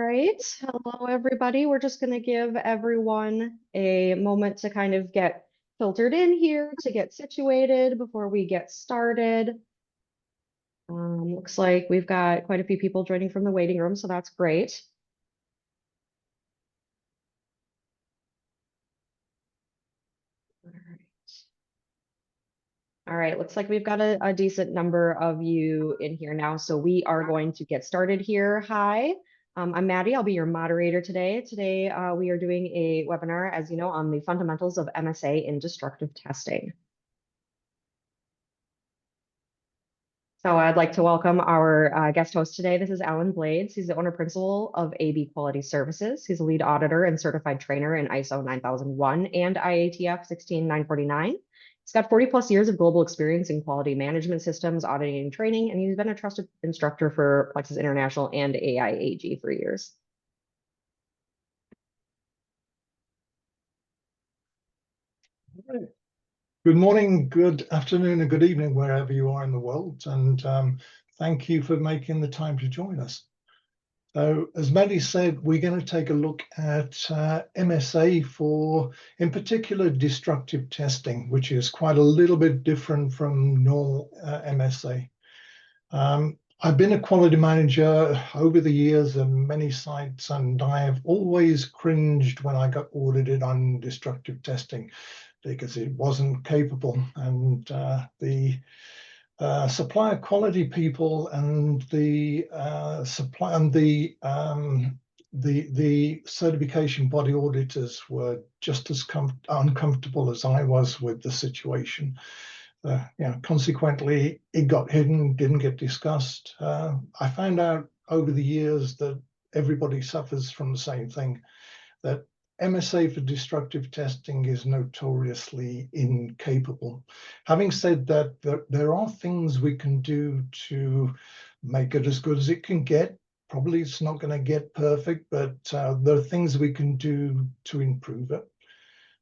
right. Hello, everybody. We're just going to give everyone a moment to kind of get filtered in here, to get situated before we get started. Looks like we've got quite a few people joining from the waiting room, so that's great. All right. All right, looks like we've got a decent number of you in here now, so we are going to get started here. Hi, I'm Maddie. I'll be your moderator today. Today, we are doing a webinar, as you know, on the fundamentals of MSA in destructive testing. So I'd like to welcome our guest host today. This is Alan Blades. He's the owner principal of AB Quality Services. He's a lead auditor and certified trainer in ISO 9001 and IATF 16949. He's got 40 plus years of global experience in quality management systems, auditing and training, and he's been a trusted instructor for Plexus International and AIAG for years. Good morning, good afternoon, and good evening, wherever you are in the world. And thank you for making the time to join us. So, as Maddie said, we're going to take a look at MSA for, in particular, destructive testing, which is quite a little bit different from normal MSA. I've been a quality manager over the years at many sites, and I have always cringed when I got audited on destructive testing, because it wasn't capable, and the supplier quality people and the the certification body auditors were just as uncomfortable as I was with the situation. Consequently, it got hidden, didn't get discussed. I found out over the years that everybody suffers from the same thing, that MSA for destructive testing is notoriously incapable. Having said that, there are things we can do to make it as good as it can get. Probably it's not going to get perfect, but there are things we can do to improve it.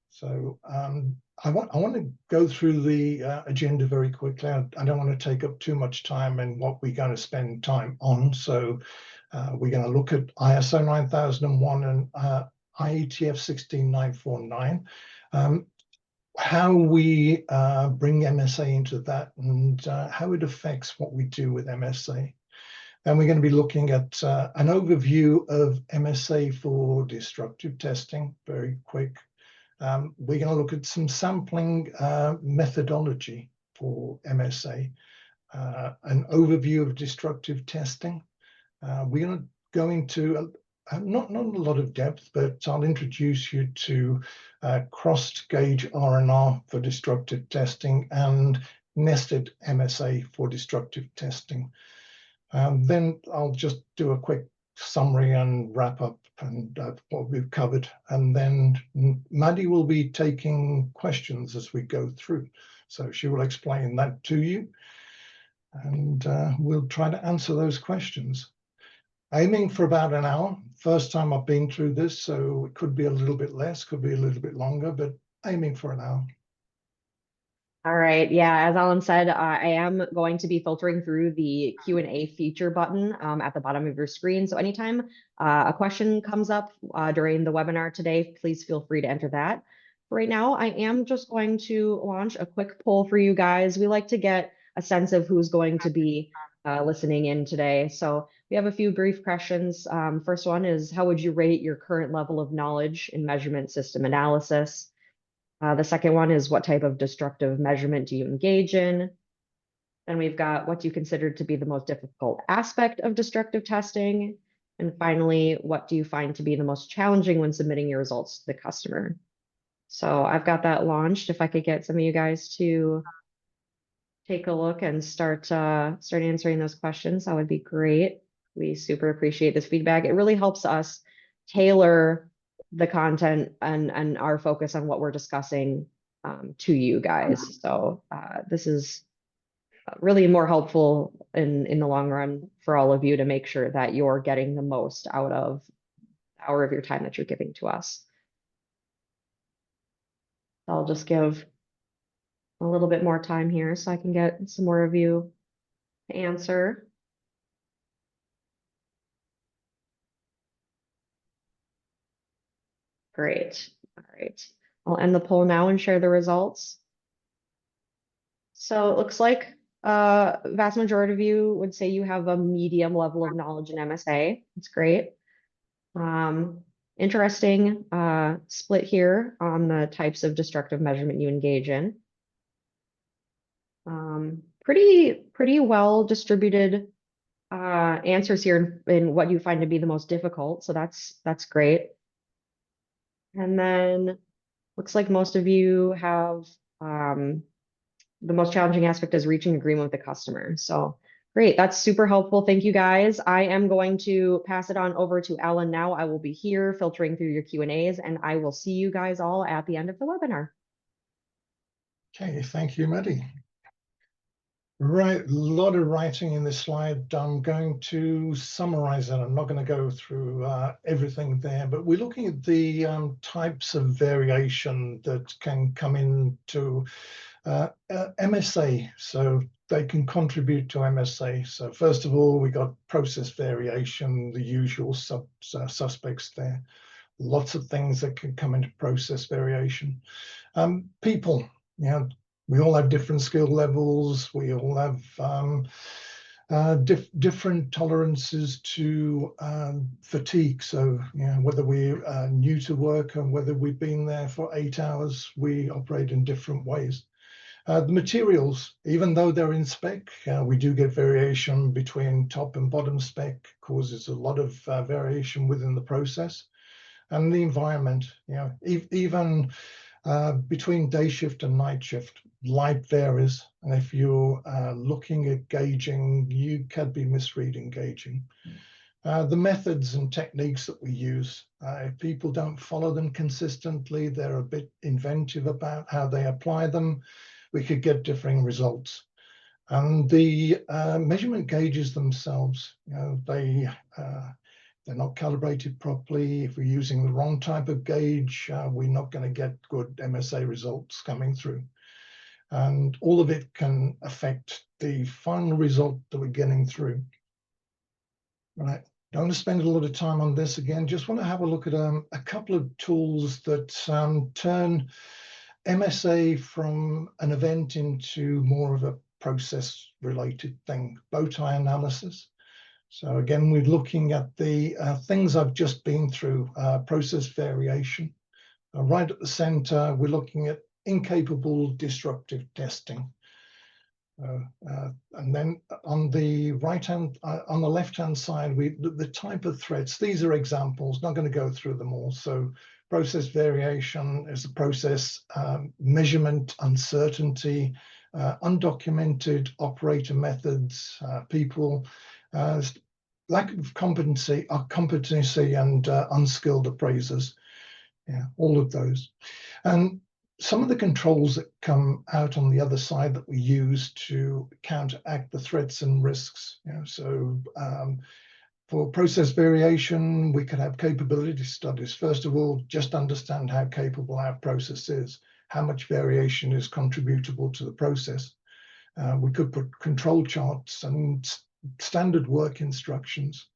So I want to go through the agenda very quickly. I don't want to take up too much time in what we're going to spend time on. So we're going to look at ISO 9001 and IATF 16949, how we bring MSA into that, and how it affects what we do with MSA. And we're going to be looking at an overview of MSA for destructive testing, very quick. We're going to look at some sampling methodology for MSA, an overview of destructive testing. We're going to go into not a lot of depth, but I'll introduce you to crossed gauge R&R for destructive testing and nested MSA for destructive testing. Then I'll just do a quick summary and wrap up and what we've covered. And then Maddie will be taking questions as we go through. So she will explain that to you, and we'll try to answer those questions. Aiming for about an hour. First time I've been through this, so it could be a little bit less, could be a little bit longer, but aiming for an hour. All right. Yeah, as Alan said, I am going to be filtering through the Q&A feature button at the bottom of your screen. So anytime a question comes up during the webinar today, please feel free to enter that. Right now, I am just going to launch a quick poll for you guys. We like to get a sense of who's going to be listening in today. So we have a few brief questions. First one is, how would you rate your current level of knowledge in measurement system analysis? The second one is, what type of destructive measurement do you engage in? Then we've got, what do you consider to be the most difficult aspect of destructive testing? And finally, what do you find to be the most challenging when submitting your results to the customer? So I've got that launched. If I could get some of you guys to take a look and start answering those questions, that would be great. We super appreciate this feedback. It really helps us tailor the content and our focus on what we're discussing to you guys. So this is really more helpful in the long run for all of you to make sure that you're getting the most out of the hour of your time that you're giving to us. I'll just give a little bit more time here so I can get some more of you to answer. Great. All right. I'll end the poll now and share the results. So it looks like vast majority of you would say you have a medium level of knowledge in MSA. That's great. Um, Interesting split here on the types of destructive measurement you engage in. Pretty well distributed answers here in what you find to be the most difficult. So that's great. And then looks like most of you have the most challenging aspect is reaching agreement with the customer. So great, that's super helpful. Thank you guys. I am going to pass it on over to Ellen now. I will be here filtering through your Q&As, and I will see you guys all at the end of the webinar. Okay, thank you, Maddie. Right, a lot of writing in this slide. I'm going to summarize it. I'm not going to go through everything there, but we're looking at the types of variation that can come into MSA. So they can contribute to MSA. So first of all, we got process variation, the usual suspects there. Lots of things that can come into process variation. People, you know, we all have different skill levels. We all have different tolerances to fatigue. So, you know, whether we're new to work and whether we've been there for 8 hours, we operate in different ways. The materials, even though they're in spec, we do get variation between top and bottom spec, causes a lot of variation within the process. And the environment, you know, even between day shift and night shift, light varies. And if you're looking at gauging, you could be misreading gauging. The methods and techniques that we use, if people don't follow them consistently, they're a bit inventive about how they apply them, we could get differing results. And the measurement gauges themselves, you know, they're not calibrated properly. If we're using the wrong type of gauge, we're not going to get good MSA results coming through. And all of it can affect the final result that we're getting through. Right. Don't want to spend a lot of time on this again. Just want to have a look at a couple of tools that turn MSA from an event into more of a process-related thing, bow tie analysis. So again, we're looking at the things I've just been through, process variation. Right at the center, we're looking at incapable destructive testing. And then on the on the left-hand side, the type of threats. These are examples, not going to go through them all. So process variation is a process, measurement uncertainty, undocumented operator methods, people, lack of competency and unskilled appraisers. Yeah, all of those. And some of the controls that come out on the other side that we use to counteract the threats and risks. You know, so for process variation, we could have capability studies. First of all, just understand how capable our process is, how much variation is contributable to the process. We could put control charts and standard work instructions.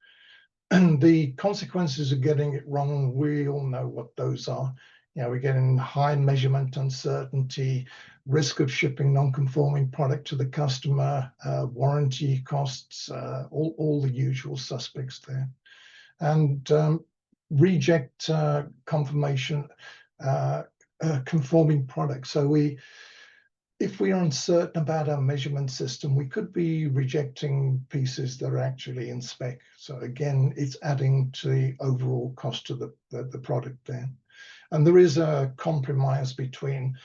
And the consequences of getting it wrong, we all know what those are. You know, we're getting high measurement uncertainty, risk of shipping non-conforming product to the customer, warranty costs, all the usual suspects there. And reject conforming product. So if we are uncertain about our measurement system, we could be rejecting pieces that are actually in spec. So again, it's adding to the overall cost of the product there. And there is a compromise between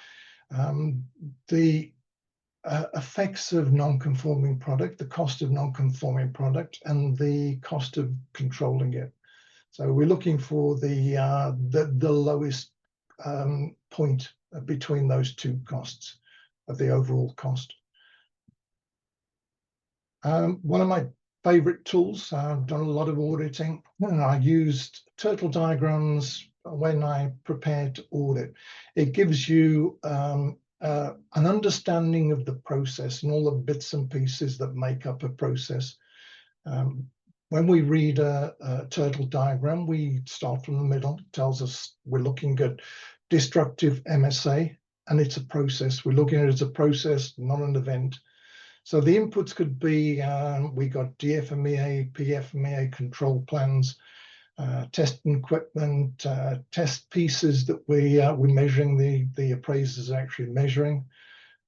the effects of non-conforming product, the cost of non-conforming product, and the cost of controlling it. So we're looking for the lowest point between those two costs of the overall cost. One of my favorite tools, I've done a lot of auditing, and I used turtle diagrams when I prepared to audit. It gives you an understanding of the process and all the bits and pieces that make up a process. When we read a turtle diagram, we start from the middle. It tells us we're looking at destructive MSA, and it's a process. We're looking at it as a process, not an event. So the inputs could be, we got DFMEA, PFMEA control plans, test equipment, test pieces that we're measuring, the appraisers are actually measuring,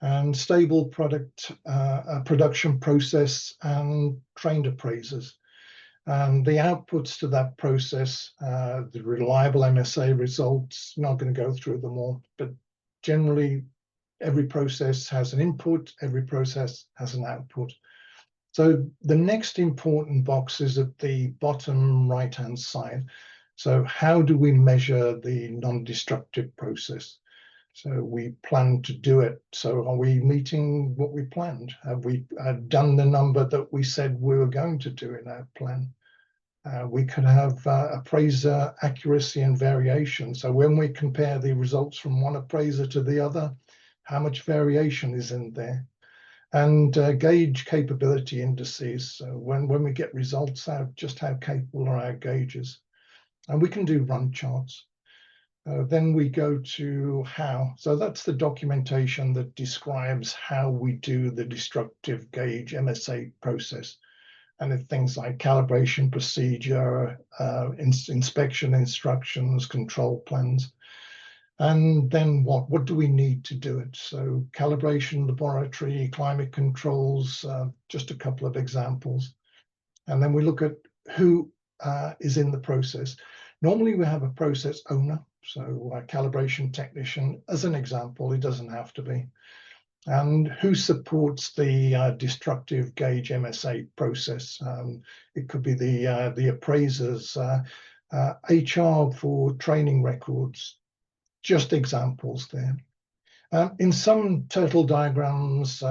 and stable production process and trained appraisers. And the outputs to that process, the reliable MSA results, not going to go through them all, but generally every process has an input, every process has an output. So the next important box is at the bottom right-hand side. So how do we measure the non-destructive process? So we plan to do it. So are we meeting what we planned? Have we done the number that we said we were going to do in our plan? We could have appraiser accuracy and variation. So when we compare the results from one appraiser to the other, how much variation is in there? And gauge capability indices. So when we get results out, just how capable are our gauges? And we can do run charts. Then we go to how. So that's the documentation that describes how we do the destructive gauge MSA process. And it's things like calibration procedure, inspection instructions, control plans. And then what do we need to do it? So calibration, laboratory, climate controls, just a couple of examples. And then we look at who is in the process. Normally we have a process owner, so a calibration technician as an example, it doesn't have to be. And who supports the destructive gauge MSA process. It could be the appraisers, HR for training records, just examples there. In some turtle diagrams,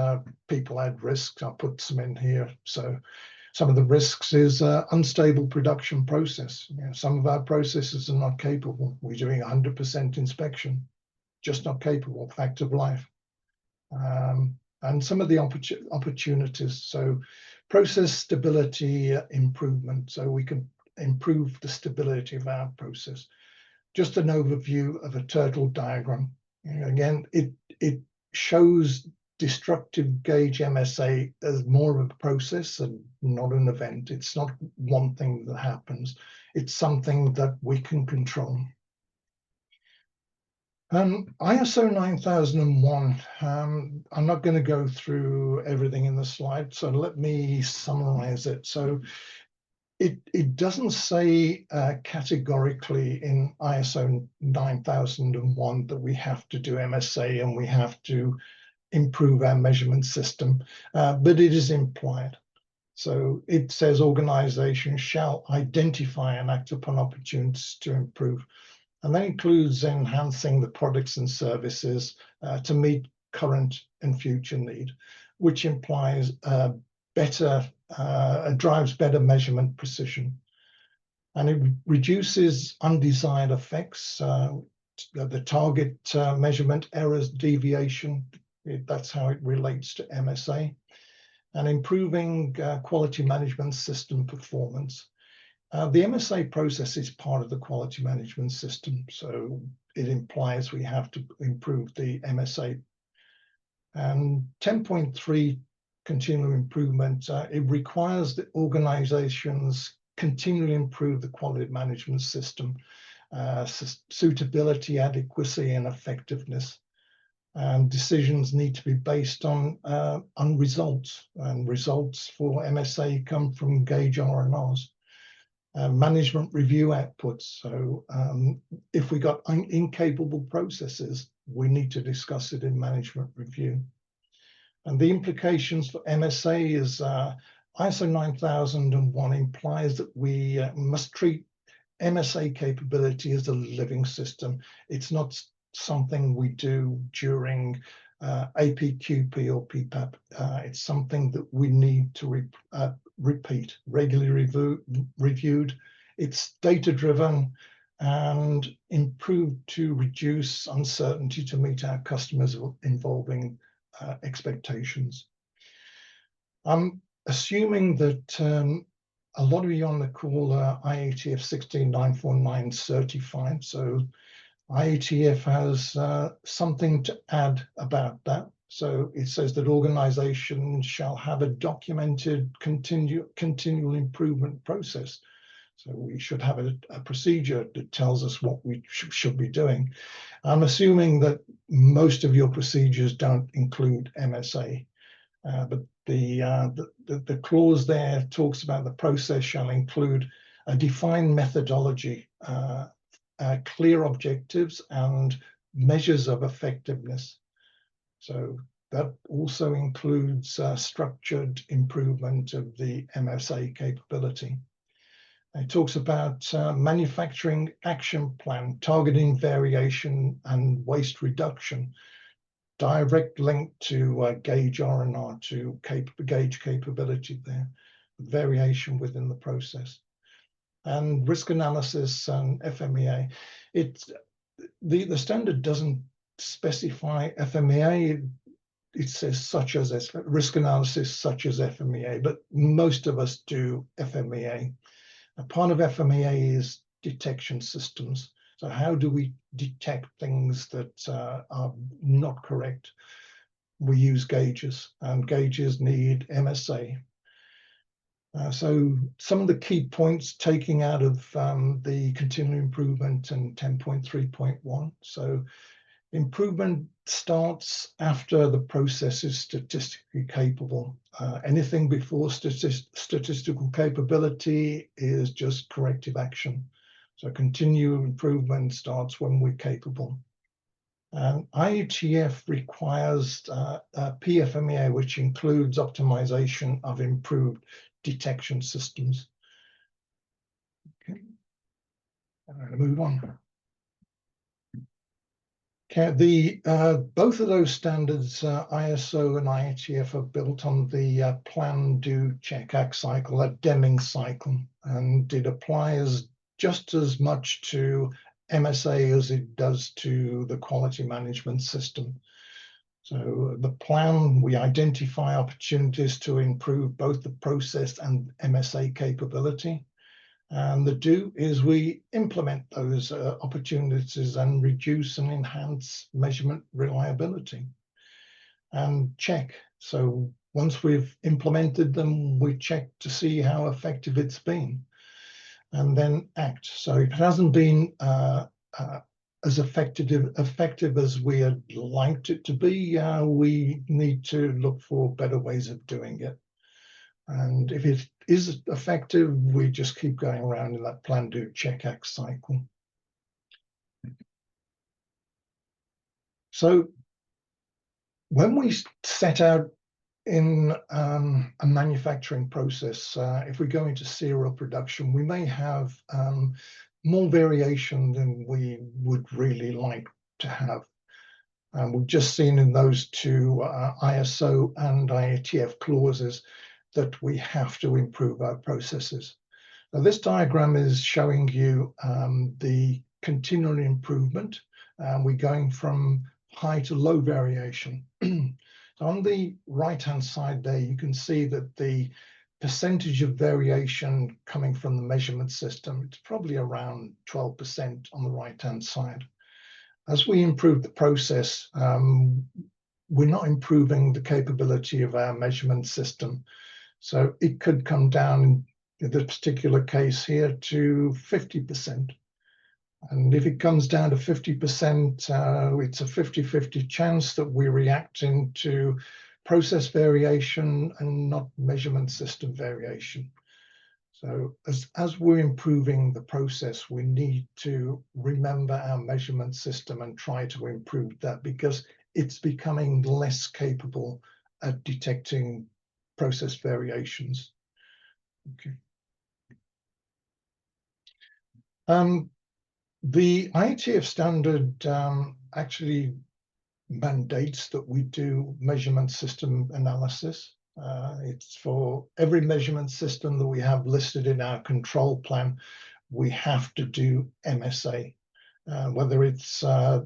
people add risks. I'll put some in here. So some of the risks is unstable production process. You know, some of our processes are not capable. We're doing 100% inspection, just not capable, fact of life. And some of the opportunities. So process stability improvement. So we can improve the stability of our process. Just an overview of a turtle diagram. And again, it shows destructive gauge MSA as more of a process and not an event. It's not one thing that happens. It's something that we can control. ISO 9001, I'm not going to go through everything in the slide, so let me summarize it. So it doesn't say categorically in ISO 9001 that we have to do MSA and we have to improve our measurement system, but it is implied. So it says organizations shall identify and act upon opportunities to improve. And that includes enhancing the products and services to meet current and future need, which implies drives better measurement precision. And it reduces undesired effects, the target measurement errors, deviation, that's how it relates to MSA, and improving quality management system performance. The MSA process is part of the quality management system, so it implies we have to improve the MSA. And 10.3, continual improvement, it requires that organizations continually improve the quality management system, suitability, adequacy, and effectiveness. And decisions need to be based on results, and results for MSA come from gauge R&Rs. Management review outputs. So if we got incapable processes, we need to discuss it in management review. And the implications for MSA is ISO 9001 implies that we must treat MSA capability as a living system. It's not something we do during APQP or PPAP. It's something that we need to repeat, regularly reviewed. It's data-driven and improved to reduce uncertainty to meet our customers' involving expectations. I'm assuming that a lot of you on the call are IATF 16949 certified. So IATF has something to add about that. So it says that organizations shall have a documented continual improvement process. So we should have a procedure that tells us what we should be doing. I'm assuming that most of your procedures don't include MSA, but the clause there talks about the process shall include a defined methodology, clear objectives, and measures of effectiveness. So that also includes structured improvement of the MSA capability. It talks about manufacturing action plan, targeting variation and waste reduction, direct link to gauge R&R to gauge capability there, variation within the process. And risk analysis and FMEA. The standard doesn't specify FMEA. It says such as risk analysis, such as FMEA, but most of us do FMEA. A part of FMEA is detection systems. So how do we detect things that are not correct? We use gauges, and gauges need MSA. So some of the key points taking out of the continual improvement and 10.3.1. So improvement starts after the process is statistically capable. Anything before statistical capability is just corrective action. So continual improvement starts when we're capable. IATF requires PFMEA, which includes optimization of improved detection systems. Okay, I'm going to move on. Okay, both of those standards, ISO and IATF, are built on the plan, do, check, act cycle, that Deming cycle, and it applies just as much to MSA as it does to the quality management system. So the plan, we identify opportunities to improve both the process and MSA capability. And the do is we implement those opportunities and reduce and enhance measurement reliability. And check. So once we've implemented them, we check to see how effective it's been. And then act. So if it hasn't been as effective as we had liked it to be, we need to look for better ways of doing it. And if it is effective, we just keep going around in that plan, do, check, act cycle. So when we set out in a manufacturing process, if we go into serial production, we may have more variation than we would really like to have. We've just seen in those two ISO and IATF clauses that we have to improve our processes. Now, this diagram is showing you the continual improvement. We're going from high to low variation. So on the right-hand side there, you can see that the percentage of variation coming from the measurement system, it's probably around 12% on the right-hand side. As we improve the process, we're not improving the capability of our measurement system. So it could come down in this particular case here to 50%. And if it comes down to 50%, it's a 50-50 chance that we're reacting to process variation and not measurement system variation. So as we're improving the process, we need to remember our measurement system and try to improve that, because it's becoming less capable at detecting process variations. Okay. The IATF standard actually mandates that we do measurement system analysis. It's for every measurement system that we have listed in our control plan, we have to do MSA. Whether it's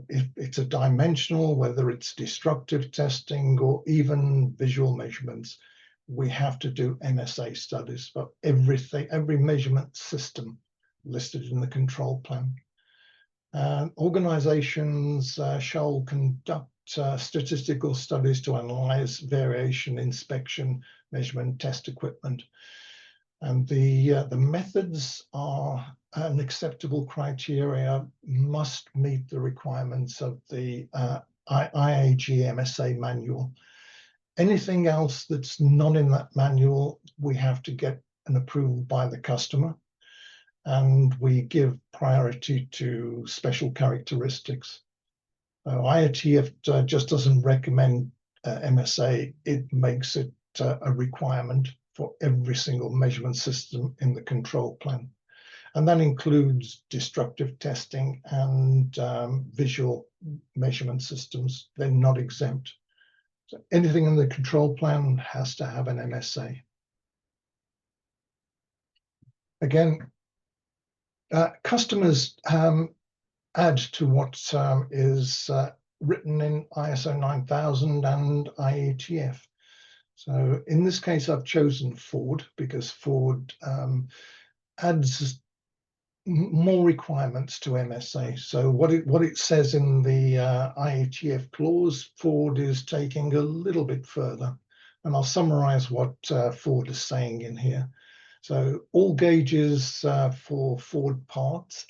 if it's a dimensional, whether it's destructive testing, or even visual measurements, we have to do MSA studies for everything, every measurement system listed in the control plan. Organizations shall conduct statistical studies to analyze variation, inspection, measurement, test equipment. And the methods are an acceptable criteria, must meet the requirements of the IAG MSA manual. Anything else that's not in that manual, we have to get an approval by the customer, and we give priority to special characteristics. IATF just doesn't recommend MSA, it makes it a requirement for every single measurement system in the control plan. And that includes destructive testing and visual measurement systems. They're not exempt. So anything in the control plan has to have an MSA. Again, customers add to what is written in ISO 9000 and IATF. So in this case, I've chosen Ford because Ford adds more requirements to MSA. So what it says in the IATF clause, Ford is taking a little bit further. And I'll summarize what Ford is saying in here. So all gauges for Ford parts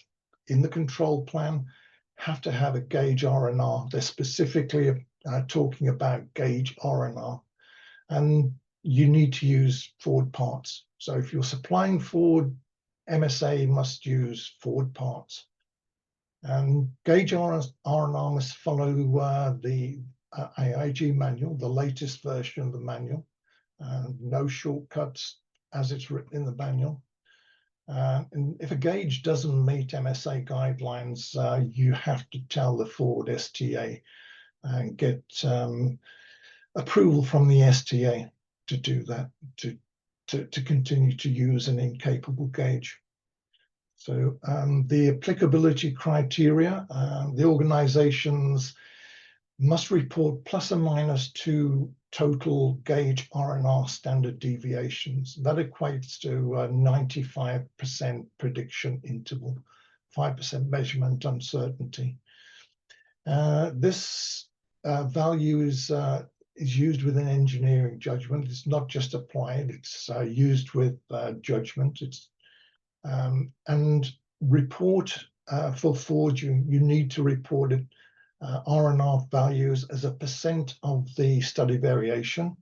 in the control plan have to have a gauge R&R. They're specifically talking about gauge R&R. And you need to use Ford parts. So if you're supplying Ford, MSA must use Ford parts. And gauge R&R must follow the IAG manual, the latest version of the manual. No shortcuts as it's written in the manual. And if a gauge doesn't meet MSA guidelines, you have to tell the Ford STA and get approval from the STA to do that, to continue to use an incapable gauge. So the applicability criteria, the organizations must report plus or minus 2 total gauge R&R standard deviations. That equates to a 95% prediction interval, 5% measurement uncertainty. This value is used with an engineering judgment. It's not just applied, it's used with judgment. It's and report for Ford, you need to report it R&R values as a % of the study variation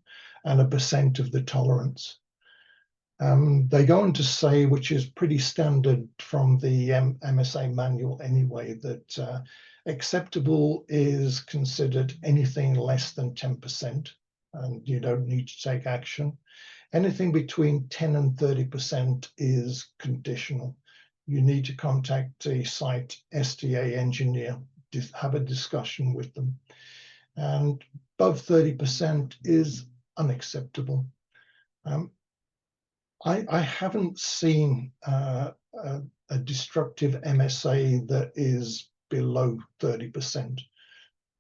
and a % of the tolerance. They go on to say, which is pretty standard from the MSA manual anyway, that acceptable is considered anything less than 10%, and you don't need to take action. Anything between 10 and 30% is conditional. You need to contact the site STA engineer, have a discussion with them. And above 30% is unacceptable. I haven't seen a destructive MSA that is below 30%.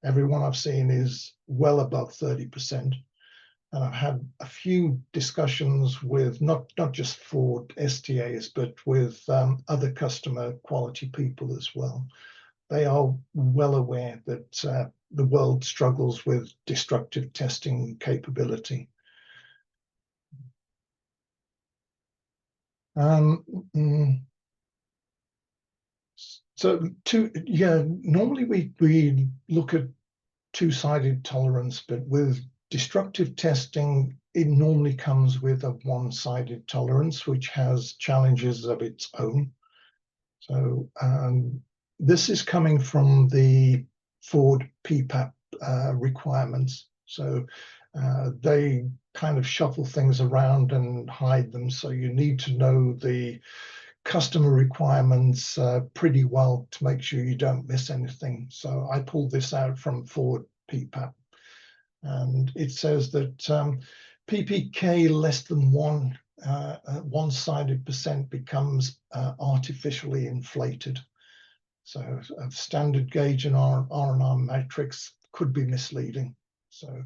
Everyone I've seen is well above 30%. And I've had a few discussions with not just Ford STAs, but with other customer quality people as well. They are well aware that the world struggles with destructive testing capability. So normally we look at two-sided tolerance, but with destructive testing, it normally comes with a one-sided tolerance, which has challenges of its own. So this is coming from the Ford PPAP requirements. So they kind of shuffle things around and hide them. So you need to know the customer requirements pretty well to make sure you don't miss anything. So I pulled this out from Ford PPAP. And it says that PPK less than one-sided % becomes artificially inflated. So a standard gauge in our R&R matrix could be misleading. So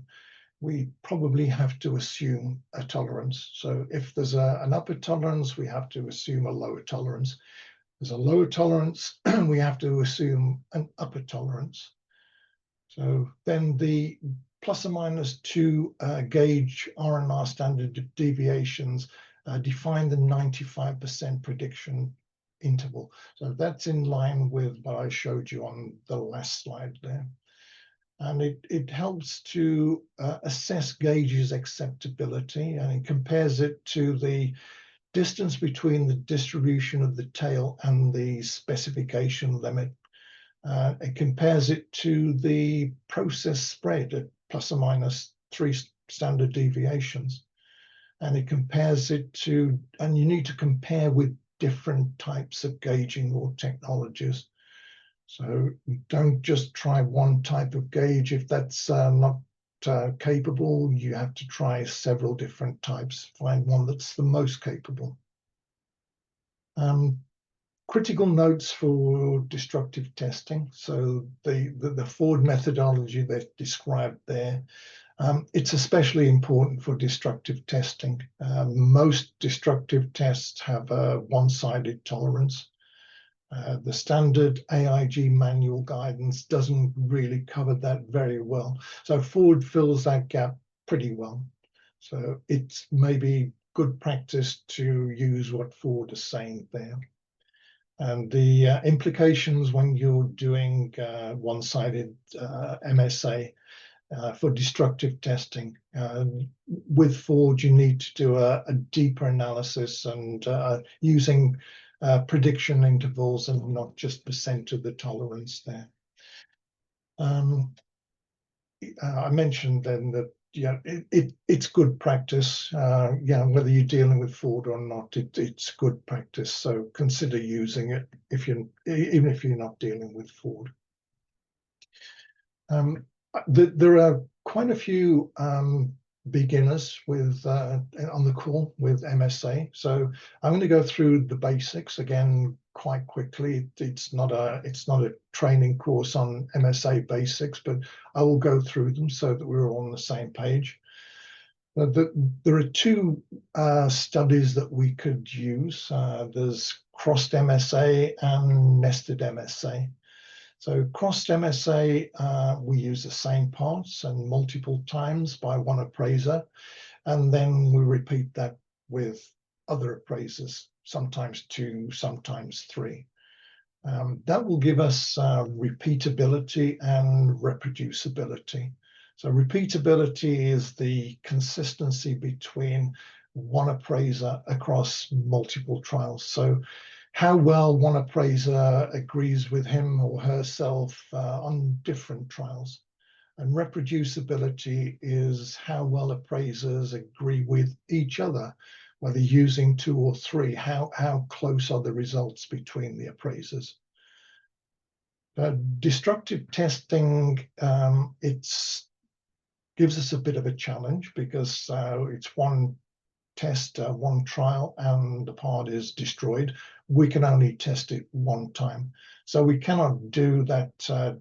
we probably have to assume a tolerance. So if there's an upper tolerance, we have to assume a lower tolerance. There's a lower tolerance, we have to assume an upper tolerance. So then the plus or minus 2 gauge R&R standard deviations define the 95% prediction interval. So that's in line with what I showed you on the last slide there. And it helps to assess gauge's acceptability, and it compares it to the distance between the distribution of the tail and the specification limit. It compares it to the process spread at plus or minus 3 standard deviations. And it compares it to, and you need to compare with different types of gauging or technologies. So don't just try one type of gauge. If that's not capable, you have to try several different types, find one that's the most capable. Critical notes for destructive testing. So the Ford methodology that's described there, it's especially important for destructive testing. Most destructive tests have a one-sided tolerance. The standard AIG manual guidance doesn't really cover that very well. So Ford fills that gap pretty well. So it's maybe good practice to use what Ford is saying there. And the implications when you're doing one-sided MSA for destructive testing. With Ford, you need to do a deeper analysis and using prediction intervals and not just percent of the tolerance there. I mentioned then that it's good practice. Whether you're dealing with Ford or not, it's good practice. So consider using it even if you're not dealing with Ford. There are quite a few beginners with on the call with MSA. So I'm going to go through the basics again quite quickly. It's not a training course on MSA basics, but I will go through them so that we're all on the same page. There are 2 studies that we could use. There's crossed MSA and nested MSA. So crossed MSA, we use the same parts and multiple times by one appraiser, and then we repeat that with other appraisers, sometimes 2, sometimes 3. That will give us repeatability and reproducibility. So repeatability is the consistency between one appraiser across multiple trials. So how well one appraiser agrees with him or herself on different trials. And reproducibility is how well appraisers agree with each other, whether using 2 or 3, how close are the results between the appraisers. Destructive testing, gives us a bit of a challenge because it's one test, one trial, and the part is destroyed. We can only test it one time. So we cannot do that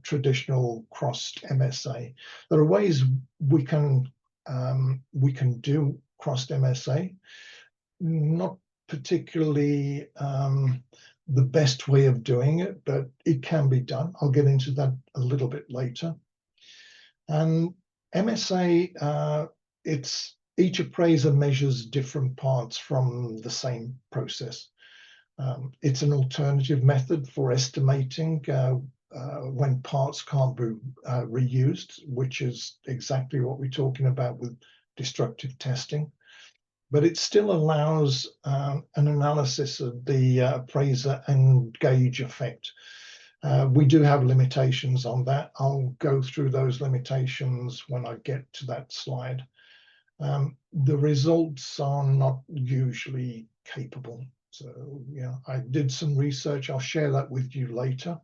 traditional crossed MSA. There are ways we can do crossed MSA, not particularly the best way of doing it, but it can be done. I'll get into that a little bit later. And MSA, each appraiser measures different parts from the same process. It's an alternative method for estimating when parts can't be reused, which is exactly what we're talking about with destructive testing. But it still allows an analysis of the appraiser and gauge effect. We do have limitations on that. I'll go through those limitations when I get to that slide. The results are not usually capable. So, I did some research. I'll share that with you later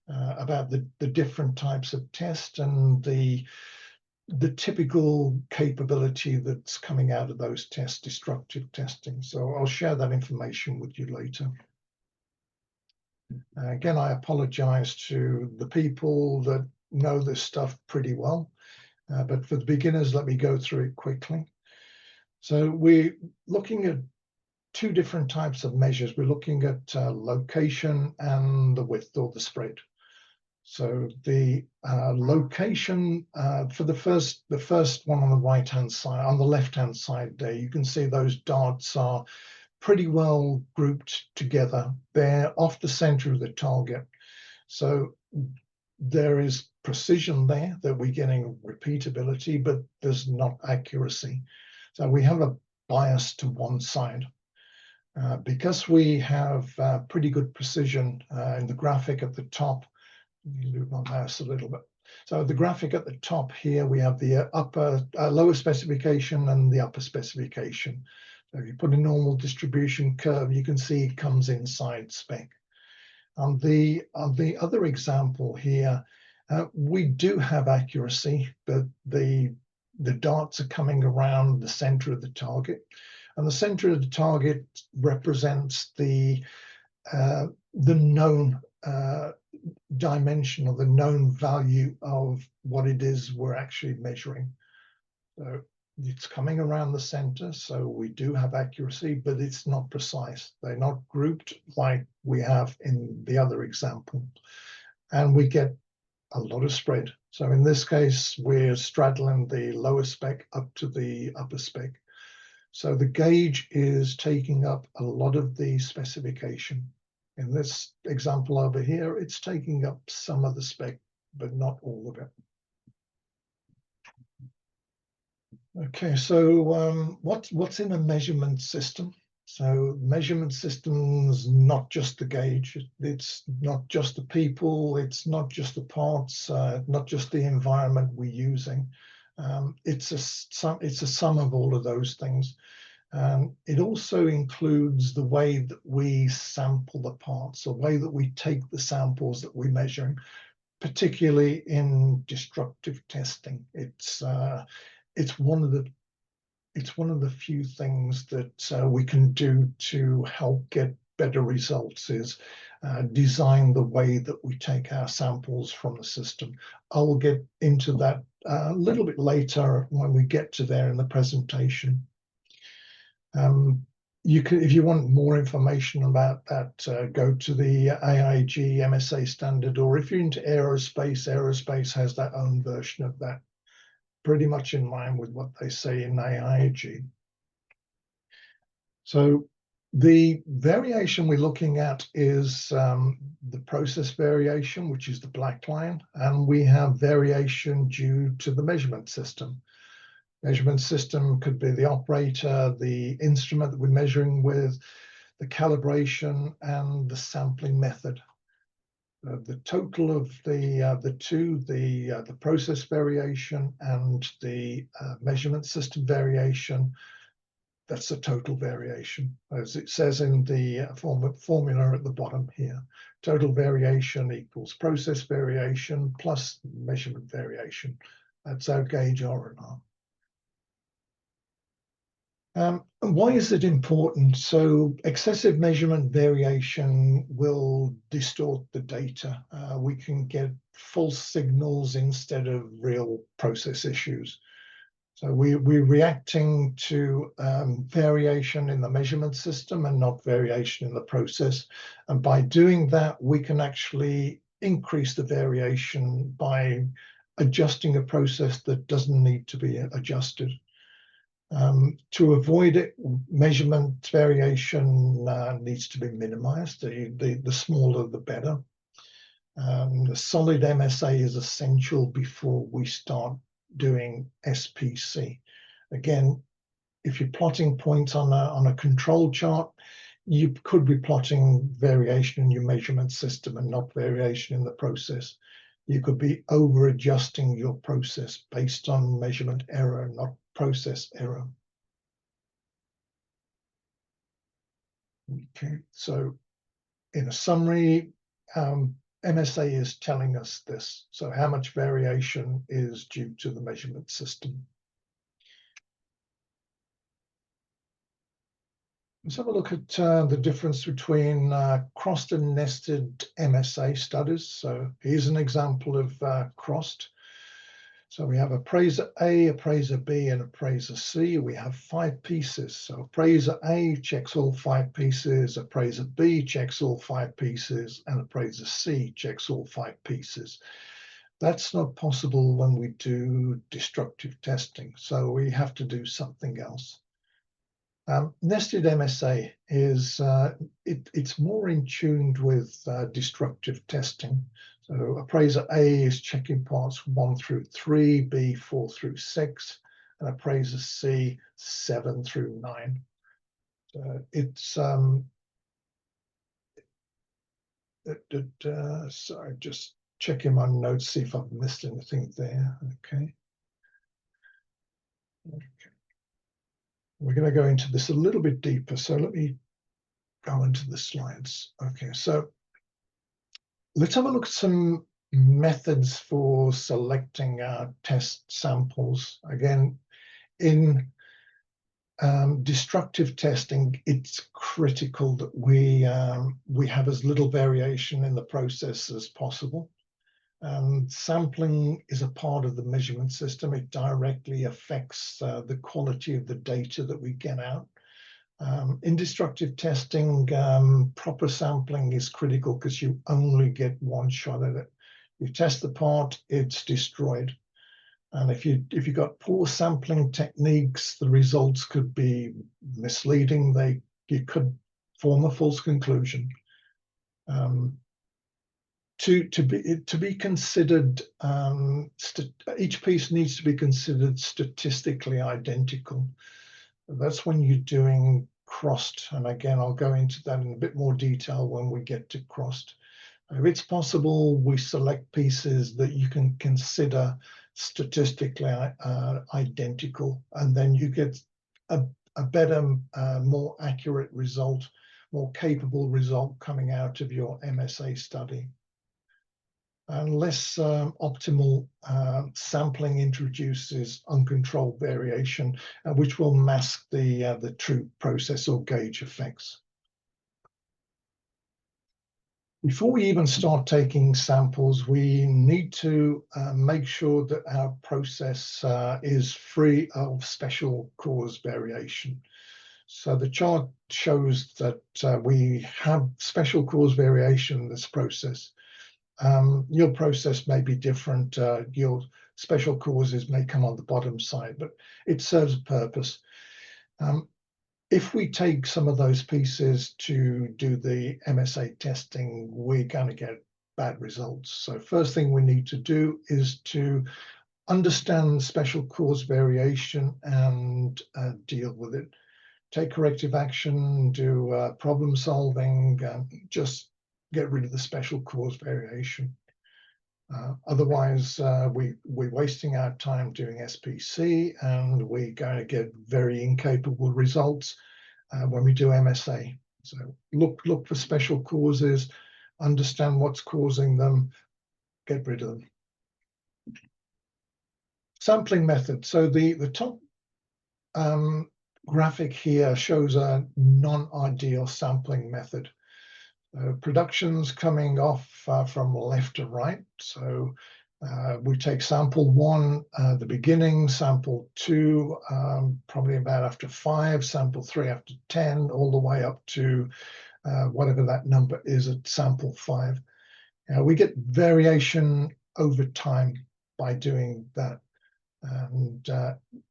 about the different types of tests and the typical capability that's coming out of those tests, destructive testing. So I'll share that information with you later. Again, I apologize to the people that know this stuff pretty well. But for the beginners, let me go through it quickly. So we're looking at two different types of measures. We're looking at location and the width or the spread. So the location for the first one on the right-hand side, on the left-hand side there, you can see those darts are pretty well grouped together. They're off the center of the target. So there is precision there that we're getting repeatability, but there's not accuracy. So we have a bias to one side. Because we have pretty good precision in the graphic at the top, move my mouse a little bit. So the graphic at the top here, we have the lower specification and the upper specification. So if you put a normal distribution curve, you can see it comes inside spec. On the other example here, we do have accuracy, but the darts are coming around the center of the target. And the center of the target represents the known dimension or the known value of what it is we're actually measuring. So it's coming around the center, so we do have accuracy, but it's not precise. They're not grouped like we have in the other example. And we get a lot of spread. So in this case, we're straddling the lower spec up to the upper spec. So the gauge is taking up a lot of the specification. In this example over here, it's taking up some of the spec, but not all of it. Okay, so what's in a measurement system? So measurement systems, not just the gauge, it's not just the people, it's not just the parts, not just the environment we're using. It's a sum of all of those things. It also includes the way that we sample the parts, the way that we take the samples that we're measuring, particularly in destructive testing. It's one of the few things that we can do to help get better results is design the way that we take our samples from the system. I will get into that a little bit later when we get to there in the presentation. You can, if you want more information about that, go to the AIG MSA standard, or if you're into aerospace, aerospace has their own version of that, pretty much in line with what they say in AIG. So the variation we're looking at is the process variation, which is the black line, and we have variation due to the measurement system. Measurement system could be the operator, the instrument that we're measuring with, the calibration, and the sampling method. The total of the two, the process variation and the measurement system variation, that's the total variation, as it says in the formula at the bottom here. Total variation equals process variation plus measurement variation. That's our gauge R&R. Why is it important? So excessive measurement variation will distort the data. We can get false signals instead of real process issues. So we're reacting to variation in the measurement system and not variation in the process. And by doing that, we can actually increase the variation by adjusting a process that doesn't need to be adjusted. To avoid it, measurement variation needs to be minimized. The smaller, the better. The solid MSA is essential before we start doing SPC. Again, if you're plotting points on a control chart, you could be plotting variation in your measurement system and not variation in the process. You could be over adjusting your process based on measurement error, not process error. Okay, so in a summary, MSA is telling us this. So how much variation is due to the measurement system? Let's have a look at the difference between crossed and nested MSA studies. So here's an example of crossed. So we have appraiser A, appraiser B, and appraiser C. We have 5 pieces. So appraiser A checks all 5 pieces, appraiser B checks all 5 pieces, and appraiser C checks all 5 pieces. That's not possible when we do destructive testing, so we have to do something else. Nested MSA is it's more in tune with destructive testing. So appraiser A is checking parts 1 through 3, B 4 through 6, and appraiser C 7 through 9. It's sorry, just checking my notes, see if I've missed anything there. Okay. We're going to go into this a little bit deeper. So let me go into the slides. Okay, so let's have a look at some methods for selecting our test samples. Again, in destructive testing, it's critical that we have as little variation in the process as possible. Sampling is a part of the measurement system. It directly affects the quality of the data that we get out. In destructive testing, proper sampling is critical because you only get one shot at it. You test the part, it's destroyed. And if you've got poor sampling techniques, the results could be misleading. You could form a false conclusion. To be considered, each piece needs to be considered statistically identical. That's when you're doing crossed, and again, I'll go into that in a bit more detail when we get to crossed. If it's possible, we select pieces that you can consider statistically identical, and then you get a better, more accurate result, more capable result coming out of your MSA study. And less optimal sampling introduces uncontrolled variation, which will mask the true process or gauge effects. Before we even start taking samples, we need to make sure that our process is free of special cause variation. So the chart shows that we have special cause variation in this process. Your process may be different. Your special causes may come on the bottom side, but it serves a purpose. If we take some of those pieces to do the MSA testing, we're going to get bad results. So first thing we need to do is to understand special cause variation and deal with it. Take corrective action, do problem solving, just get rid of the special cause variation. Otherwise, we're wasting our time doing SPC, and we're going to get very incapable results when we do MSA. So look for special causes, understand what's causing them, get rid of them. Sampling method. So the top graphic here shows a non-ideal sampling method. Productions coming off from left to right. So we take sample 1 at the beginning, sample 2 probably about after 5, sample 3 after 10, all the way up to whatever that number is at sample 5. We get variation over time by doing that. And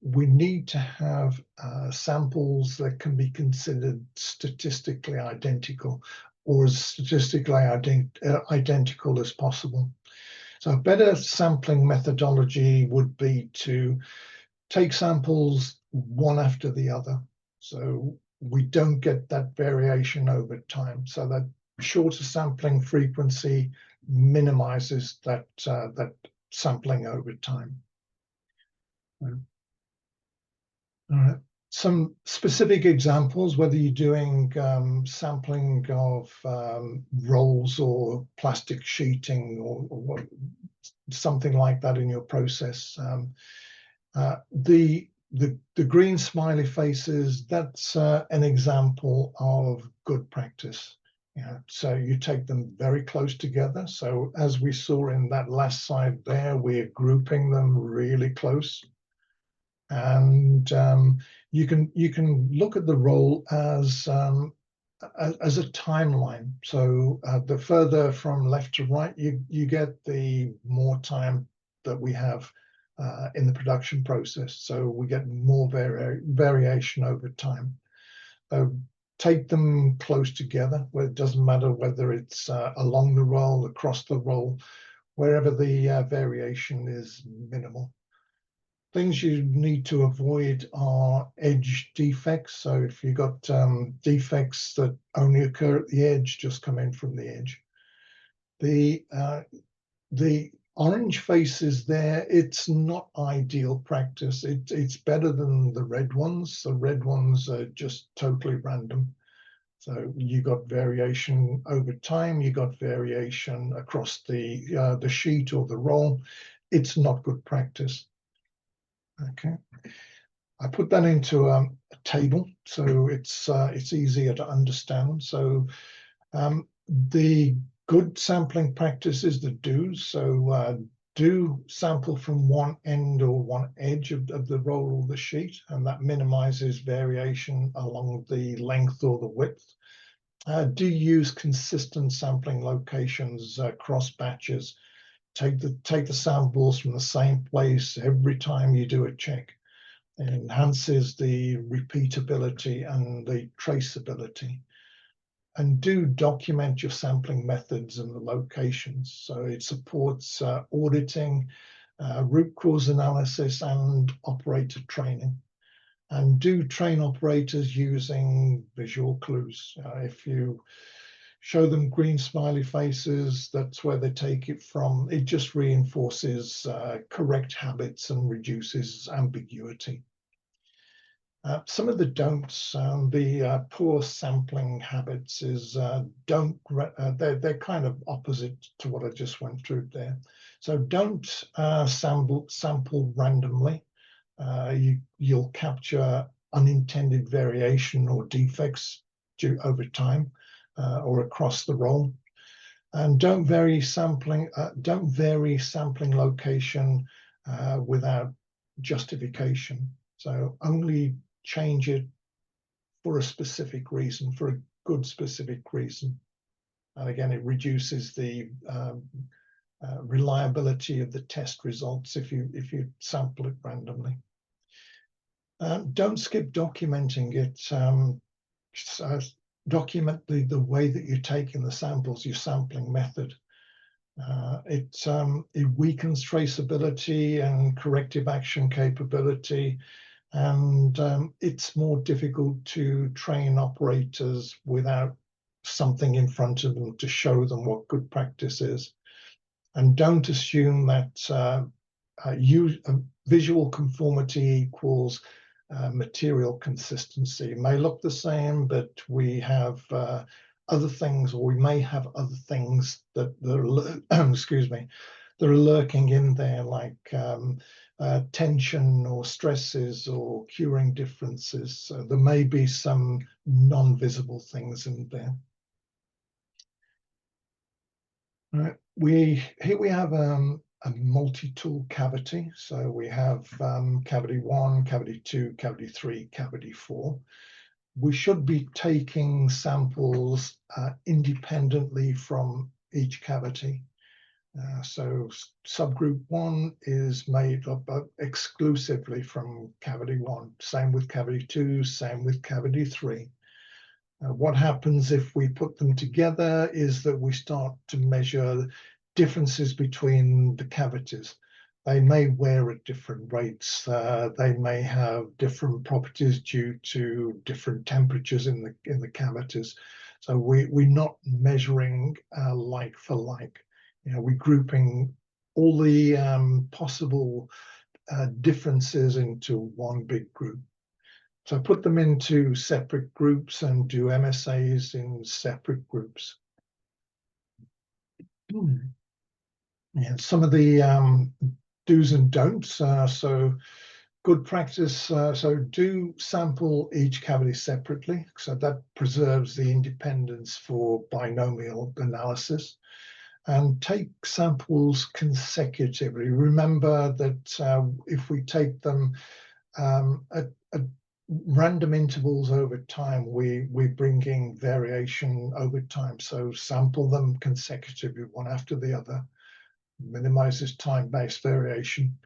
we need to have samples that can be considered statistically identical, or as statistically identical as possible. So a better sampling methodology would be to take samples one after the other, so we don't get that variation over time. So that shorter sampling frequency minimizes that sampling over time. All right. Some specific examples, whether you're doing sampling of rolls or plastic sheeting or something like that in your process. The green smiley faces, that's an example of good practice. So you take them very close together. So as we saw in that last slide there, we're grouping them really close. And you can look at the roll as a timeline. So the further from left to right you get, the more time that we have in the production process. So we get more variation over time. Take them close together, where it doesn't matter whether it's along the roll, across the roll, wherever the variation is minimal. Things you need to avoid are edge defects. So if you've got defects that only occur at the edge, just come in from the edge. The orange faces there, it's not ideal practice. It's better than the red ones. The red ones are just totally random. So you got variation over time, you got variation across the sheet or the roll. It's not good practice. Okay, I put that into a table so it's easier to understand. So the good sampling practice is the do's. So do sample from one end or one edge of the roll or the sheet, and that minimizes variation along the length or the width. Do use consistent sampling locations across batches. Take the samples from the same place every time you do a check. It enhances the repeatability and the traceability. And do document your sampling methods and the locations. So it supports auditing, root cause analysis, and operator training. And do train operators using visual clues. If you show them green smiley faces, that's where they take it from. It just reinforces correct habits and reduces ambiguity. Some of the don'ts, the poor sampling habits is they're kind of opposite to what I just went through there. So don't sample randomly. You'll capture unintended variation or defects over time or across the roll. And don't vary sampling location without justification. So only change it for a specific reason, for a good specific reason. And again, it reduces the reliability of the test results if you sample it randomly. Don't skip documenting it. Document the way that you're taking the samples, your sampling method. It weakens traceability and corrective action capability, and it's more difficult to train operators without something in front of them to show them what good practice is. And don't assume that visual conformity equals material consistency. It may look the same, but we have other things, or we may have other things that are excuse me, that are lurking in there, like tension or stresses or curing differences. So there may be some non-visible things in there. All right, here we have a multi-tool cavity. So we have cavity 1, cavity 2, cavity 3, cavity 4. We should be taking samples independently from each cavity. So subgroup 1 is made up exclusively from cavity 1. Same with cavity 2, same with cavity 3. What happens if we put them together is that we start to measure differences between the cavities. They may wear at different rates. They may have different properties due to different temperatures in the cavities. So we're not measuring like for like. We're grouping all the possible differences into one big group. So put them into separate groups and do MSAs in separate groups. Yeah, some of the do's and don'ts. So good practice. So do sample each cavity separately, so that preserves the independence for binomial analysis. And take samples consecutively. Remember that if we take them at random intervals over time, we bring in variation over time. So sample them consecutively, one after the other, minimizes time-based variation.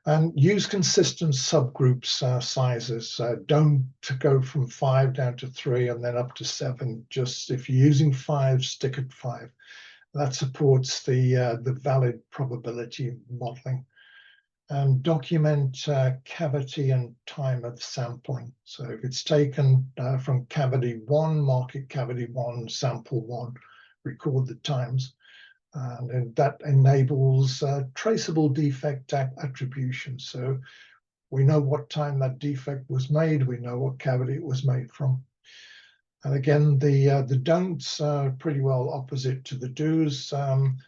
And use consistent subgroups sizes. Don't go from 5 down to 3 and then up to 7. Just if you're using 5, stick at 5. That supports the valid probability modeling. And document cavity and time of sampling. So if it's taken from cavity 1, mark it cavity 1, sample 1, record the times. And that enables traceable defect attribution. So we know what time that defect was made, we know what cavity it was made from. And again, the don'ts are pretty well opposite to the do's.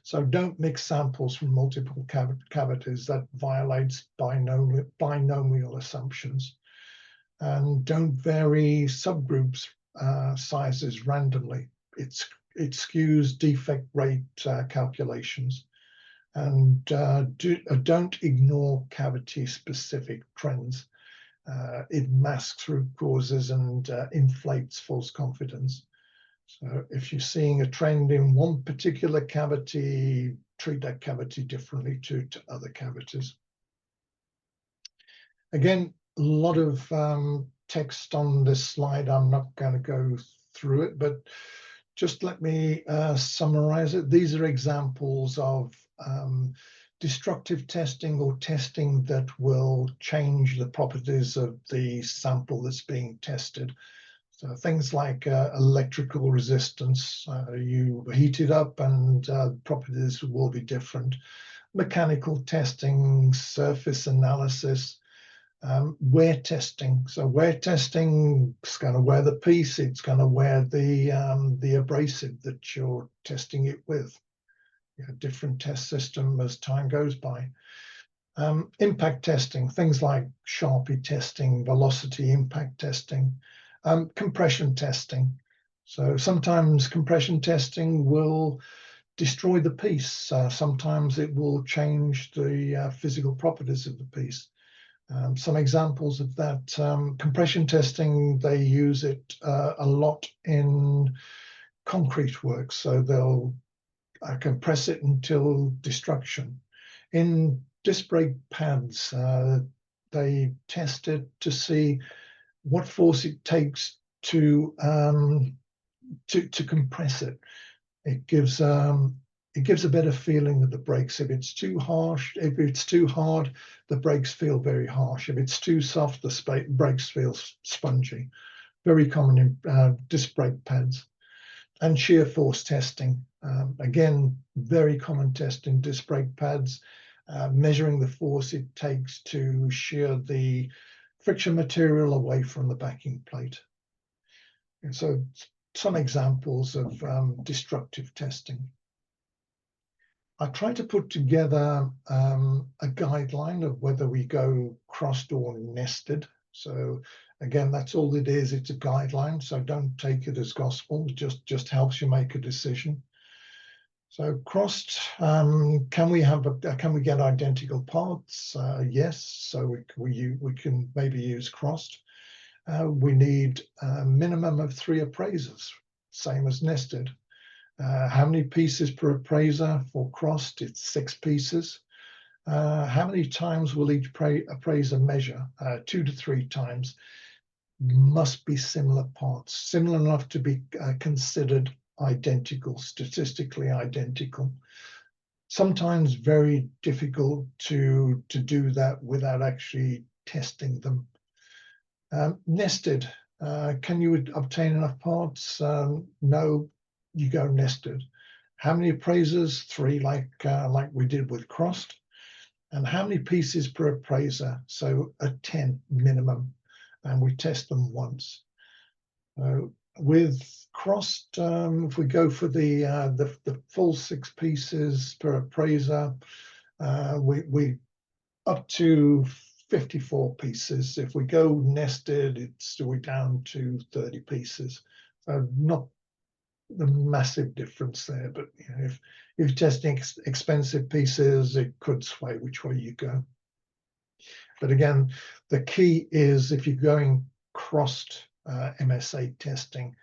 So don't mix samples from multiple cavities. That violates binomial assumptions. And don't vary subgroups sizes randomly. It skews defect rate calculations. And don't ignore cavity-specific trends. It masks root causes and inflates false confidence. So if you're seeing a trend in one particular cavity, treat that cavity differently to other cavities. Again, a lot of text on this slide. I'm not going to go through it, but just let me summarize it. These are examples of destructive testing or testing that will change the properties of the sample that's being tested. So things like electrical resistance, you heat it up and properties will be different. Mechanical testing, surface analysis, wear testing. So wear testing is going to wear the piece, it's going to wear the abrasive that you're testing it with. A different test system as time goes by. Impact testing, things like Sharpie testing, velocity impact testing, compression testing. So sometimes compression testing will destroy the piece. Sometimes it will change the physical properties of the piece. Some examples of that, compression testing, they use it a lot in concrete work. So they'll compress it until destruction. In disc brake pads, they test it to see what force it takes to compress it. It gives a better feeling of the brakes. If it's too harsh, if it's too hard, the brakes feel very harsh. If it's too soft, the brakes feel spongy. Very common in disc brake pads. And shear force testing. Again, very common test in disc brake pads, measuring the force it takes to shear the friction material away from the backing plate. And so some examples of destructive testing. I try to put together a guideline of whether we go crossed or nested. So again, that's all it is. It's a guideline, so don't take it as gospel. It just helps you make a decision. So crossed, can we get identical parts? Yes. So we can maybe use crossed. We need a minimum of 3 appraisers, same as nested. How many pieces per appraiser? For crossed, it's 6 pieces. How many times will each appraiser measure? 2 to 3 times. Must be similar parts, similar enough to be considered identical, statistically identical. Sometimes very difficult to do that without actually testing them. Nested, can you obtain enough parts? No, you go nested. How many appraisers? 3, like we did with crossed. And how many pieces per appraiser? So a 10 minimum, and we test them once. With crossed, if we go for the full 6 pieces per appraiser, we up to 54 pieces. If we go nested, we're down to 30 pieces. So not the massive difference there, but you know, if you're testing expensive pieces, it could sway which way you go. But again, the key is if you're going crossed MSA testing,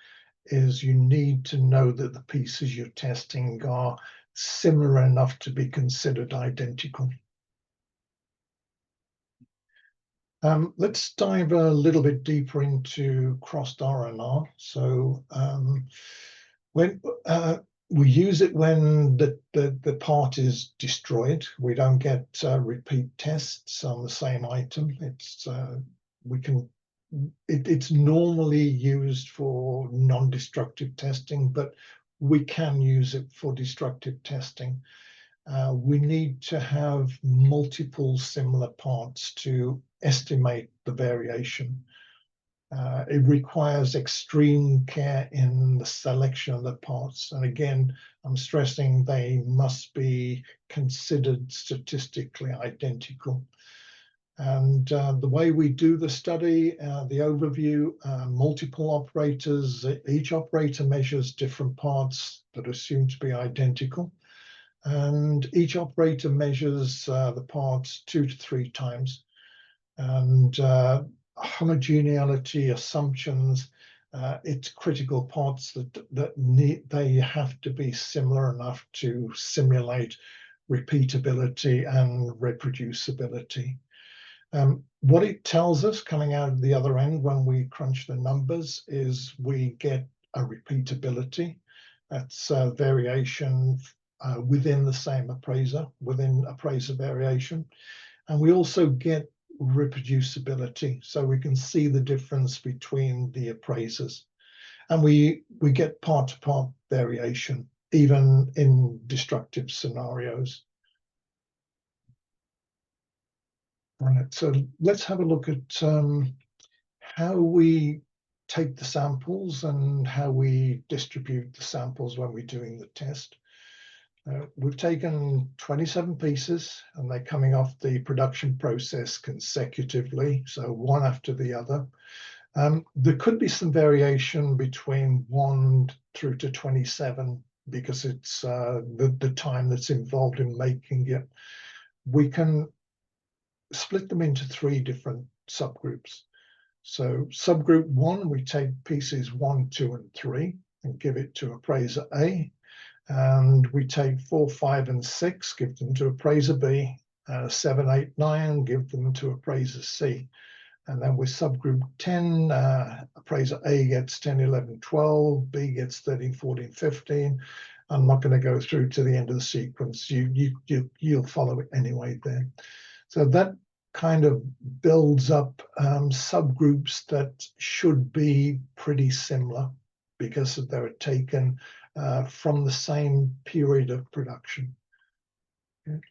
is you need to know that the pieces you're testing are similar enough to be considered identical. Let's dive a little bit deeper into crossed R&R. So when we use it when the part is destroyed, we don't get repeat tests on the same item. It's normally used for non-destructive testing, but we can use it for destructive testing. We need to have multiple similar parts to estimate the variation. It requires extreme care in the selection of the parts. And again, I'm stressing they must be considered statistically identical. And the way we do the study, the overview, multiple operators, each operator measures different parts that are assumed to be identical. And each operator measures the parts 2 to 3 times. And homogeneity assumptions, it's critical parts they have to be similar enough to simulate repeatability and reproducibility. What it tells us coming out of the other end when we crunch the numbers is we get a repeatability. That's variation within the same appraiser, within appraiser variation. And we also get reproducibility, so we can see the difference between the appraisers. And we get part-to-part variation, even in destructive scenarios. Right, so let's have a look at how we take the samples and how we distribute the samples when we're doing the test. We've taken 27 pieces and they're coming off the production process consecutively, so one after the other. There could be some variation between 1 through to 27 because it's the time that's involved in making it. We can split them into 3 different subgroups. So subgroup 1, we take pieces 1, 2, and 3 and give it to appraiser A. And we take 4, 5, and 6, give them to appraiser B. 7, 8, 9, give them to appraiser C. And then with subgroup 10, appraiser A gets 10, 11, 12, B gets 13, 14, 15. I'm not going to go through to the end of the sequence. You'll follow it anyway there. So that kind of builds up subgroups that should be pretty similar because they're taken from the same period of production. Okay.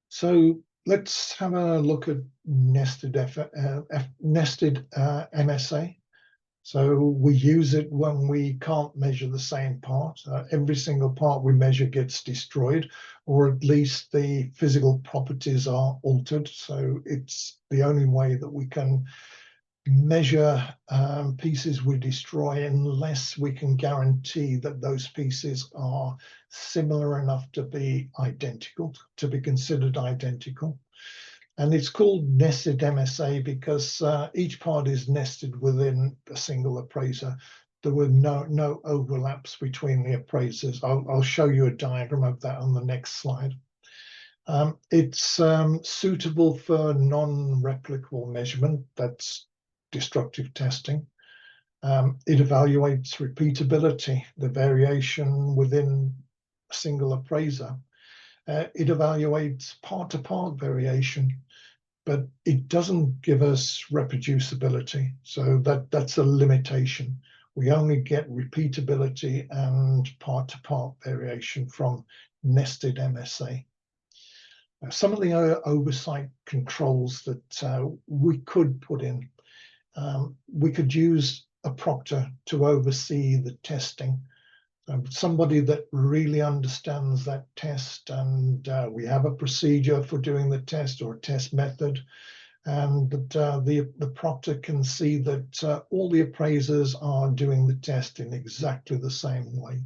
So let's have a look at nested MSA. So we use it when we can't measure the same part. Every single part we measure gets destroyed, or at least the physical properties are altered. So it's the only way that we can measure pieces we destroy unless we can guarantee that those pieces are similar enough to be identical, to be considered identical. And it's called nested MSA because each part is nested within a single appraiser. There were no overlaps between the appraisers. I'll show you a diagram of that on the next slide. It's suitable for non-replicable measurement. That's destructive testing. It evaluates repeatability, the variation within a single appraiser. It evaluates part-to-part variation, but it doesn't give us reproducibility. So that's a limitation. We only get repeatability and part-to-part variation from nested MSA. Some of the oversight controls that we could put in, we could use a proctor to oversee the testing. Somebody that really understands that test, and we have a procedure for doing the test or a test method, and that the proctor can see that all the appraisers are doing the test in exactly the same way.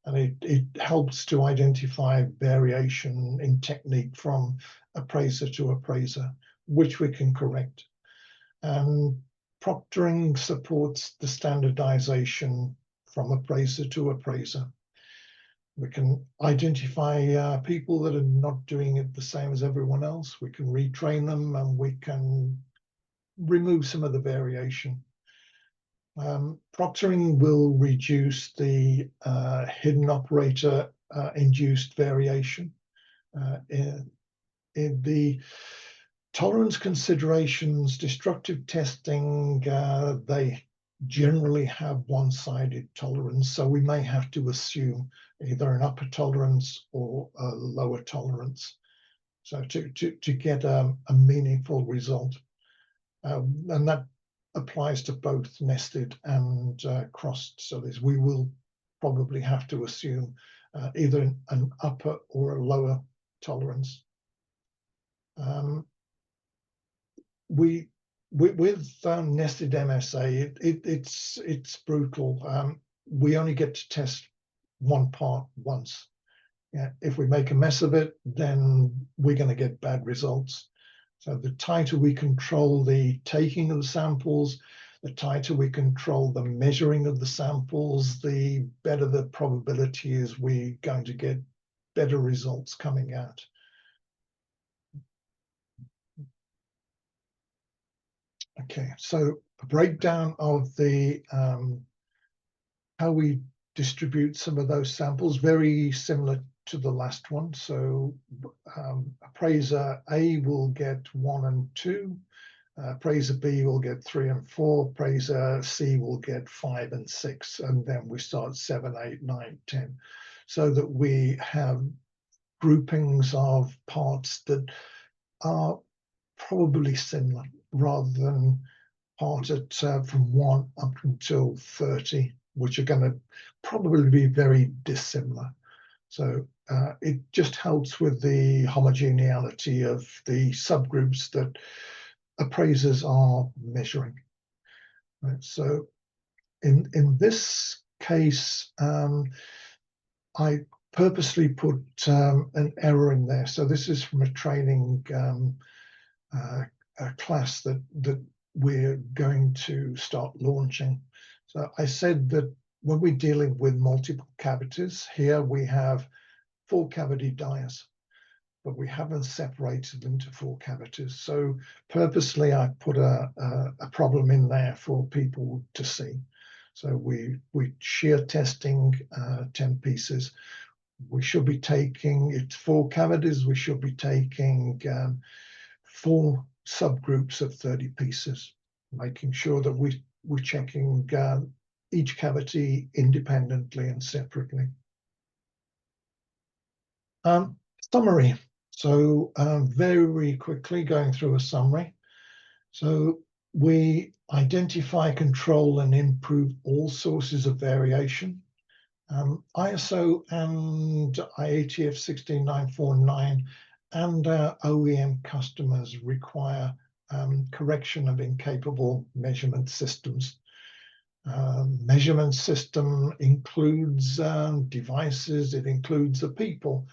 And it helps to identify variation in technique from appraiser to appraiser, which we can correct. And proctoring supports the standardization from appraiser to appraiser. We can identify people that are not doing it the same as everyone else. We can retrain them, and we can remove some of the variation. Proctoring will reduce the hidden operator induced variation. In the tolerance considerations, destructive testing, they generally have one-sided tolerance, so we may have to assume either an upper tolerance or a lower tolerance, so to get a meaningful result. And that applies to both nested and crossed studies. We will probably have to assume either an upper or a lower tolerance. With nested MSA, it's brutal. We only get to test one part once. Yeah, if we make a mess of it, then we're going to get bad results. So the tighter we control the taking of the samples, the tighter we control the measuring of the samples, the better the probability is we're going to get better results coming out. Okay, so a breakdown of the how we distribute some of those samples, very similar to the last one. So appraiser A will get 1 and 2, appraiser B will get 3 and 4, appraiser C will get 5 and 6, and then we start 7, 8, 9, 10, so that we have groupings of parts that are probably similar, rather than parted from 1 up until 30, which are going to probably be very dissimilar. So it just helps with the homogeneity of the subgroups that appraisers are measuring. Right, so in this case, I purposely put an error in there. So this is from a training a class that we're going to start launching. So I said that when we're dealing with multiple cavities, here we have 4 cavity dias, but we haven't separated into 4 cavities. So purposely I put a problem in there for people to see. So we shear testing 10 pieces. We should be taking, it's 4 cavities, we should be taking 4 subgroups of 30 pieces, making sure that we're checking each cavity independently and separately. Summary. So very quickly going through a summary. So we identify, control, and improve all sources of variation. ISO and IATF 16949 and our OEM customers require correction of incapable measurement systems. Measurement system includes devices, it includes the people,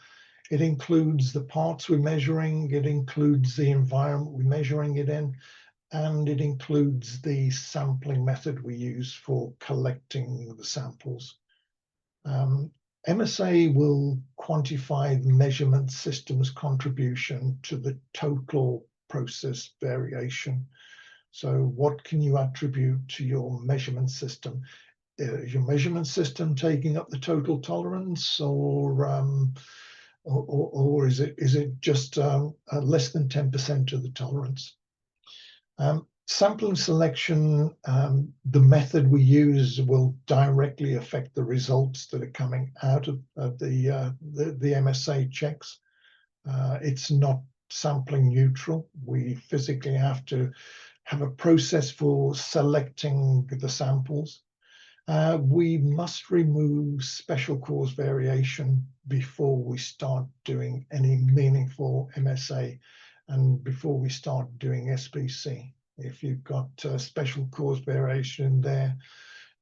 it includes the parts we're measuring, it includes the environment we're measuring it in, and it includes the sampling method we use for collecting the samples. MSA will quantify the measurement system's contribution to the total process variation. So what can you attribute to your measurement system? Is your measurement system taking up the total tolerance, or is it just less than 10% of the tolerance? Sampling selection, the method we use will directly affect the results that are coming out of the MSA checks. It's not sampling neutral. We physically have to have a process for selecting the samples. We must remove special cause variation before we start doing any meaningful MSA and before we start doing SPC. If you've got special cause variation there,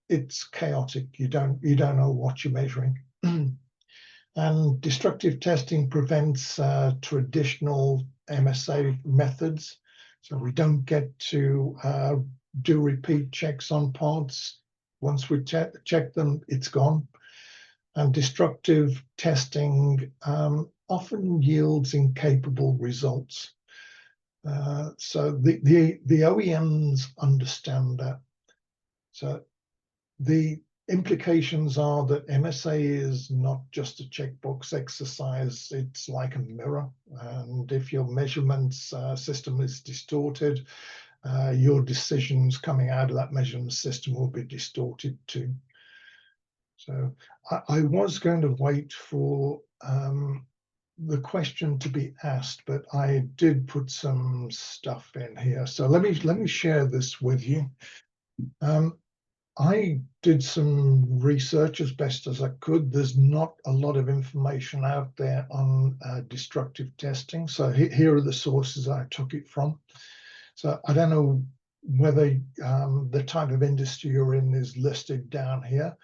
it's chaotic. You don't know what you're measuring. And destructive testing prevents traditional MSA methods. So we don't get to do repeat checks on parts. Once we check them, it's gone. And destructive testing often yields incapable results. So the OEMs understand that. So the implications are that MSA is not just a checkbox exercise, it's like a mirror. And if your measurements system is distorted, your decisions coming out of that measurement system will be distorted too. So I was going to wait for the question to be asked, but I did put some stuff in here. So let me share this with you. I did some research as best as I could. There's not a lot of information out there on destructive testing. So here are the sources I took it from. So I don't know whether the type of industry you're in is listed down here,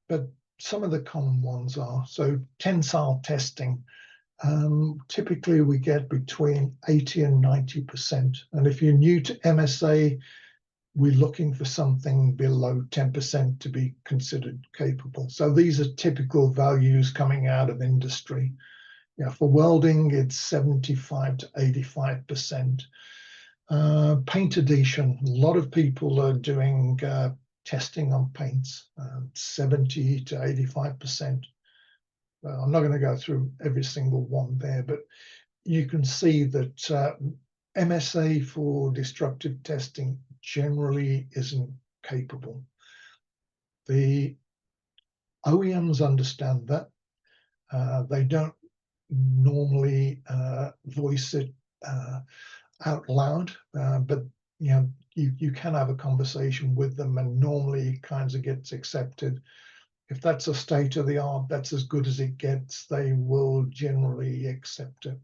but some of the common ones are. So tensile testing, typically we get between 80 and 90%. And if you're new to MSA, we're looking for something below 10% to be considered capable. So these are typical values coming out of industry. Yeah, for welding, it's 75 to 85%. Paint adhesion, a lot of people are doing testing on paints, 70 to 85%. I'm not going to go through every single one there, but you can see that MSA for destructive testing generally isn't capable. The OEMs understand that. They don't normally voice it out loud, but you can have a conversation with them, and normally kinds of gets accepted. If that's a state of the art, that's as good as it gets, they will generally accept it,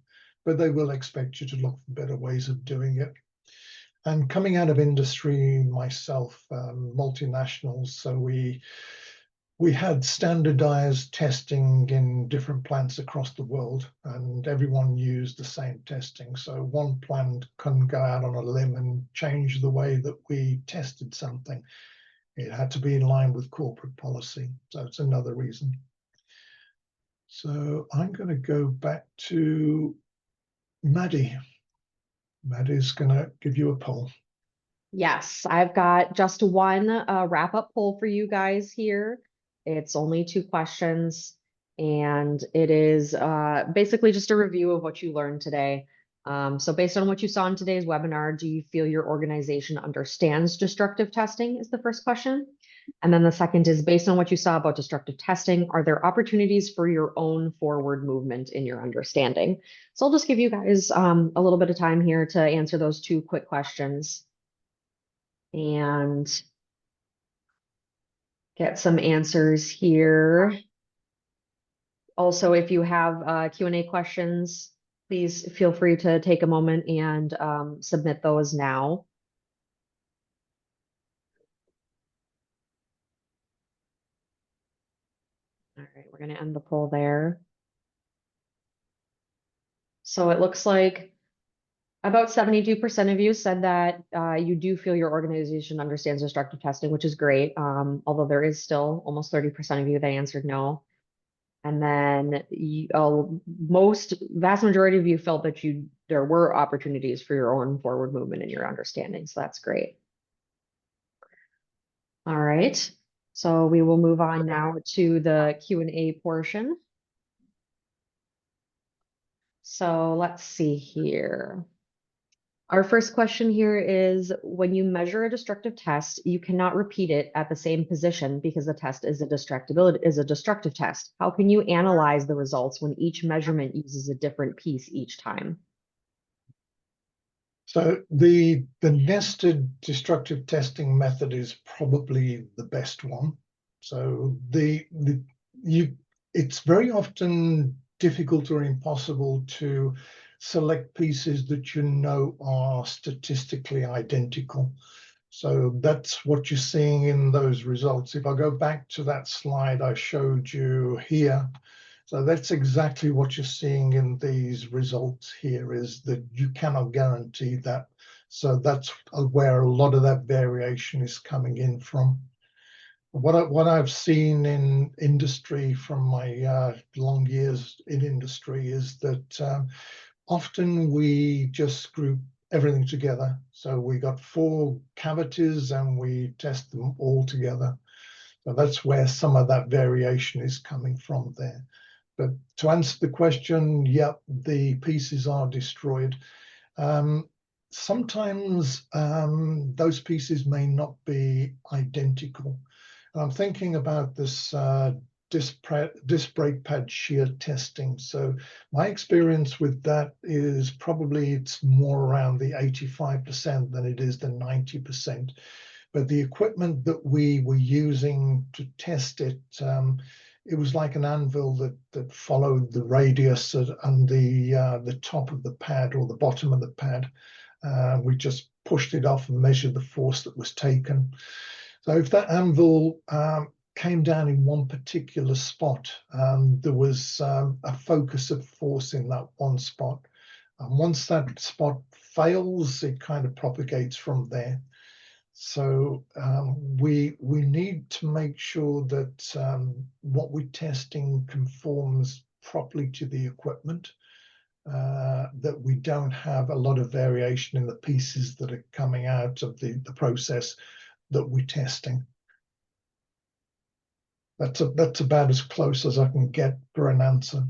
but they will expect you to look for better ways of doing it. And coming out of industry myself, multinationals, so we had standardized testing in different plants across the world, and everyone used the same testing. So one plant couldn't go out on a limb and change the way that we tested something. It had to be in line with corporate policy. So it's another reason. So I'm going to go back to Maddie. Maddie's going to give you a poll. Yes, I've got just one wrap-up poll for you guys here. It's only 2 questions, and it is basically just a review of what you learned today. So based on what you saw in today's webinar, do you feel your organization understands destructive testing is the first question. And then the second is, based on what you saw about destructive testing, are there opportunities for your own forward movement in your understanding? So I'll just give you guys a little bit of time here to answer those 2 quick questions and get some answers here. Also, if you have Q&A questions, please feel free to take a moment and submit those now. All right, we're going to end the poll there. So it looks like about 72% of you said that you do feel your organization understands destructive testing, which is great. Although there is still almost 30% of you that answered no. And then vast majority of you felt that there were opportunities for your own forward movement in your understanding. So that's great. All right. So we will move on now to the Q&A portion. So let's see here. Our first question here is, when you measure a destructive test, you cannot repeat it at the same position because the test is a destructive test. How can you analyze the results when each measurement uses a different piece each time? So the nested destructive testing method is probably the best one. So it's very often difficult or impossible to select pieces that you know are statistically identical. So that's what you're seeing in those results. If I go back to that slide I showed you here, so that's exactly what you're seeing in these results here, is that you cannot guarantee that. So that's where a lot of that variation is coming in from. What I've seen in industry from my long years in industry is that often we just group everything together. So we got 4 cavities and we test them all together. So that's where some of that variation is coming from there. But to answer the question, yep, the pieces are destroyed. Sometimes those pieces may not be identical. I'm thinking about this disc brake pad shear testing. So my experience with that is probably it's more around the 85% than it is the 90%. But the equipment that we were using to test it, it was like an anvil that followed the radius and the top of the pad or the bottom of the pad. We just pushed it off and measured the force that was taken. So if that anvil came down in one particular spot, there was a focus of force in that one spot. And once that spot fails, it kind of propagates from there. So we need to make sure that what we're testing conforms properly to the equipment, that we don't have a lot of variation in the pieces that are coming out of the process that we're testing. That's about as close as I can get for an answer.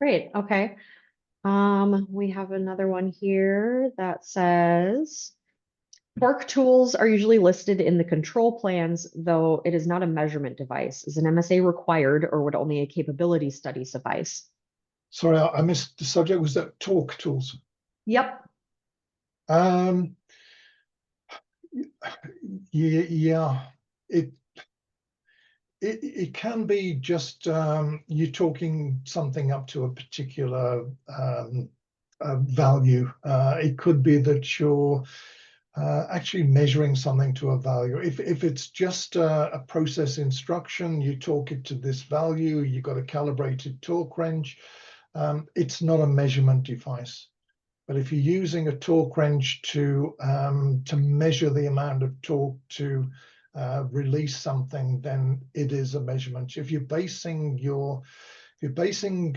Great. Okay. We have another one here that says, torque tools are usually listed in the control plans, though it is not a measurement device. Is an MSA required, or would only a capability study suffice? Sorry, I missed the subject. Was that torque tools? Yep. Yeah, it can be just you're talking something up to a particular value. It could be that you're actually measuring something to a value. If it's just a process instruction, you torque it to this value, you got a calibrated torque wrench. It's not a measurement device. But if you're using a torque wrench to measure the amount of torque to release something, then it is a measurement. If you're basing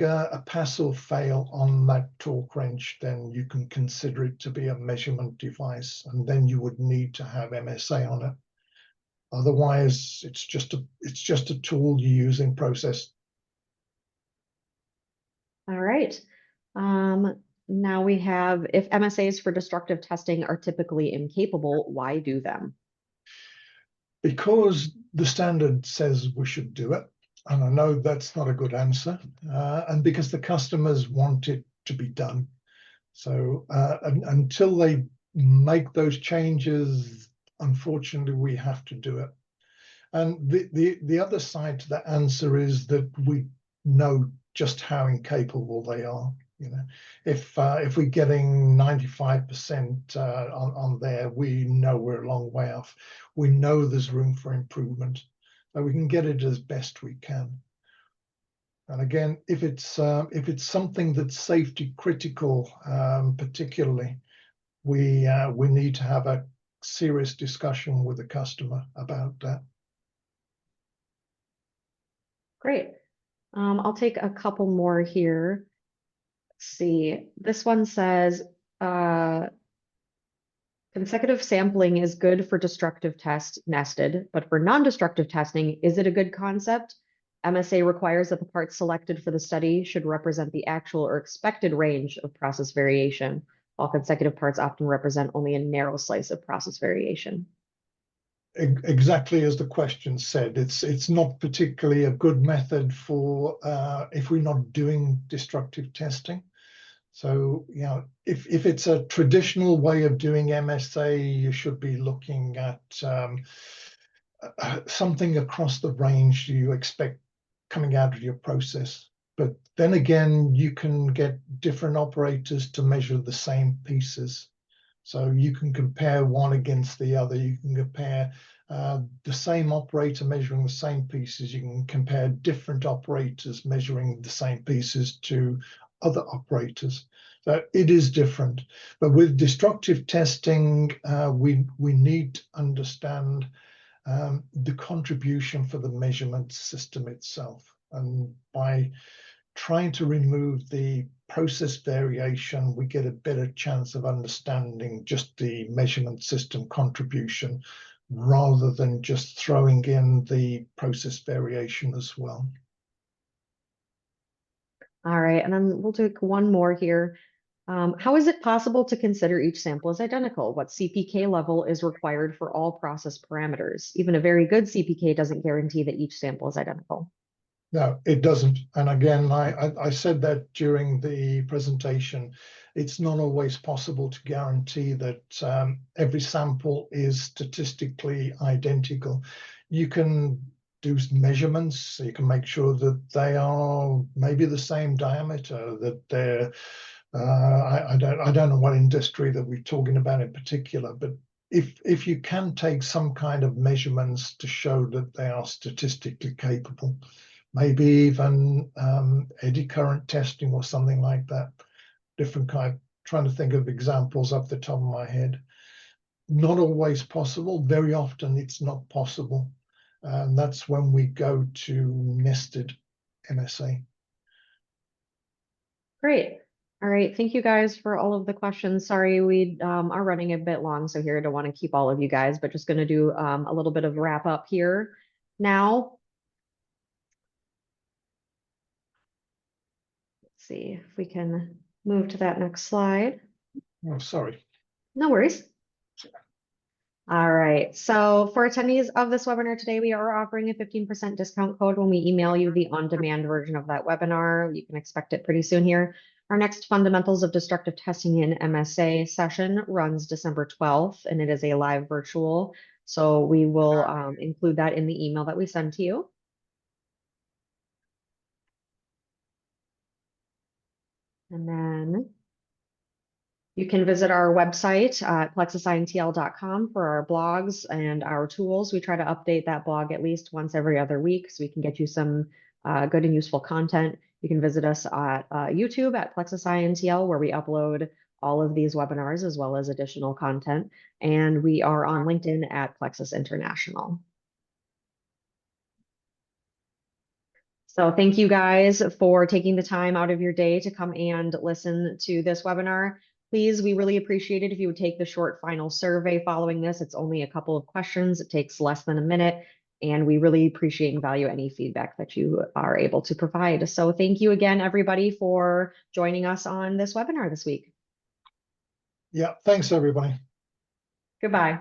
a pass or fail on that torque wrench, then you can consider it to be a measurement device, and then you would need to have MSA on it. Otherwise, it's just a tool you use in process. All right. Now we have, if MSAs for destructive testing are typically incapable, why do them? Because the standard says we should do it. And I know that's not a good answer. And because the customers want it to be done. So until they make those changes, unfortunately, we have to do it. And the other side to that answer is that we know just how incapable they are. You know, if we're getting 95% on there, we know we're a long way off. We know there's room for improvement, so we can get it as best we can. And again, if it's something that's safety critical, particularly, we need to have a serious discussion with the customer about that. Great. I'll take a couple more here. Let's see. This one says, consecutive sampling is good for destructive test nested, but for non-destructive testing, is it a good concept? MSA requires that the parts selected for the study should represent the actual or expected range of process variation, while consecutive parts often represent only a narrow slice of process variation. Exactly as the question said, it's not particularly a good method for if we're not doing destructive testing. So, you know, if it's a traditional way of doing MSA, you should be looking at something across the range you expect coming out of your process. But then again, you can get different operators to measure the same pieces. So you can compare one against the other. You can compare the same operator measuring the same pieces. You can compare different operators measuring the same pieces to other operators. So it is different. But with destructive testing, we need to understand the contribution for the measurement system itself. And by trying to remove the process variation, we get a better chance of understanding just the measurement system contribution rather than just throwing in the process variation as well. All right, and then we'll take one more here. How is it possible to consider each sample as identical? What CPK level is required for all process parameters? Even a very good CPK doesn't guarantee that each sample is identical. No, it doesn't. And again, I said that during the presentation. It's not always possible to guarantee that every sample is statistically identical. You can do measurements, so you can make sure that they are maybe the same diameter, that they're I don't know what industry that we're talking about in particular, but if you can take some kind of measurements to show that they are statistically capable, maybe even eddy current testing or something like that, different kind, trying to think of examples off the top of my head. Not always possible. Very often it's not possible. And that's when we go to nested MSA. Great. All right. Thank you guys for all of the questions. Sorry, we are running a bit long, so here I don't want to keep all of you guys, but just going to do a little bit of wrap up here now. Let's see if we can move to that next slide. Oh, sorry. No worries. All right. So for attendees of this webinar today, we are offering a 15% discount code when we email you the on-demand version of that webinar. You can expect it pretty soon here. Our next Fundamentals of Destructive Testing in MSA session runs December 12th, and it is a live virtual. So we will include that in the email that we send to you. And then you can visit our website at plexusintl.com for our blogs and our tools. We try to update that blog at least once every other week so we can get you some good and useful content. You can visit us at YouTube at plexusintl, where we upload all of these webinars as well as additional content. And we are on LinkedIn at Plexus International. So thank you guys for taking the time out of your day to come and listen to this webinar. Please, we really appreciate it if you would take the short final survey following this. It's only a couple of questions. It takes less than a minute, and we really appreciate and value any feedback that you are able to provide. So thank you again, everybody, for joining us on this webinar this week. Yeah, thanks, everybody. Goodbye.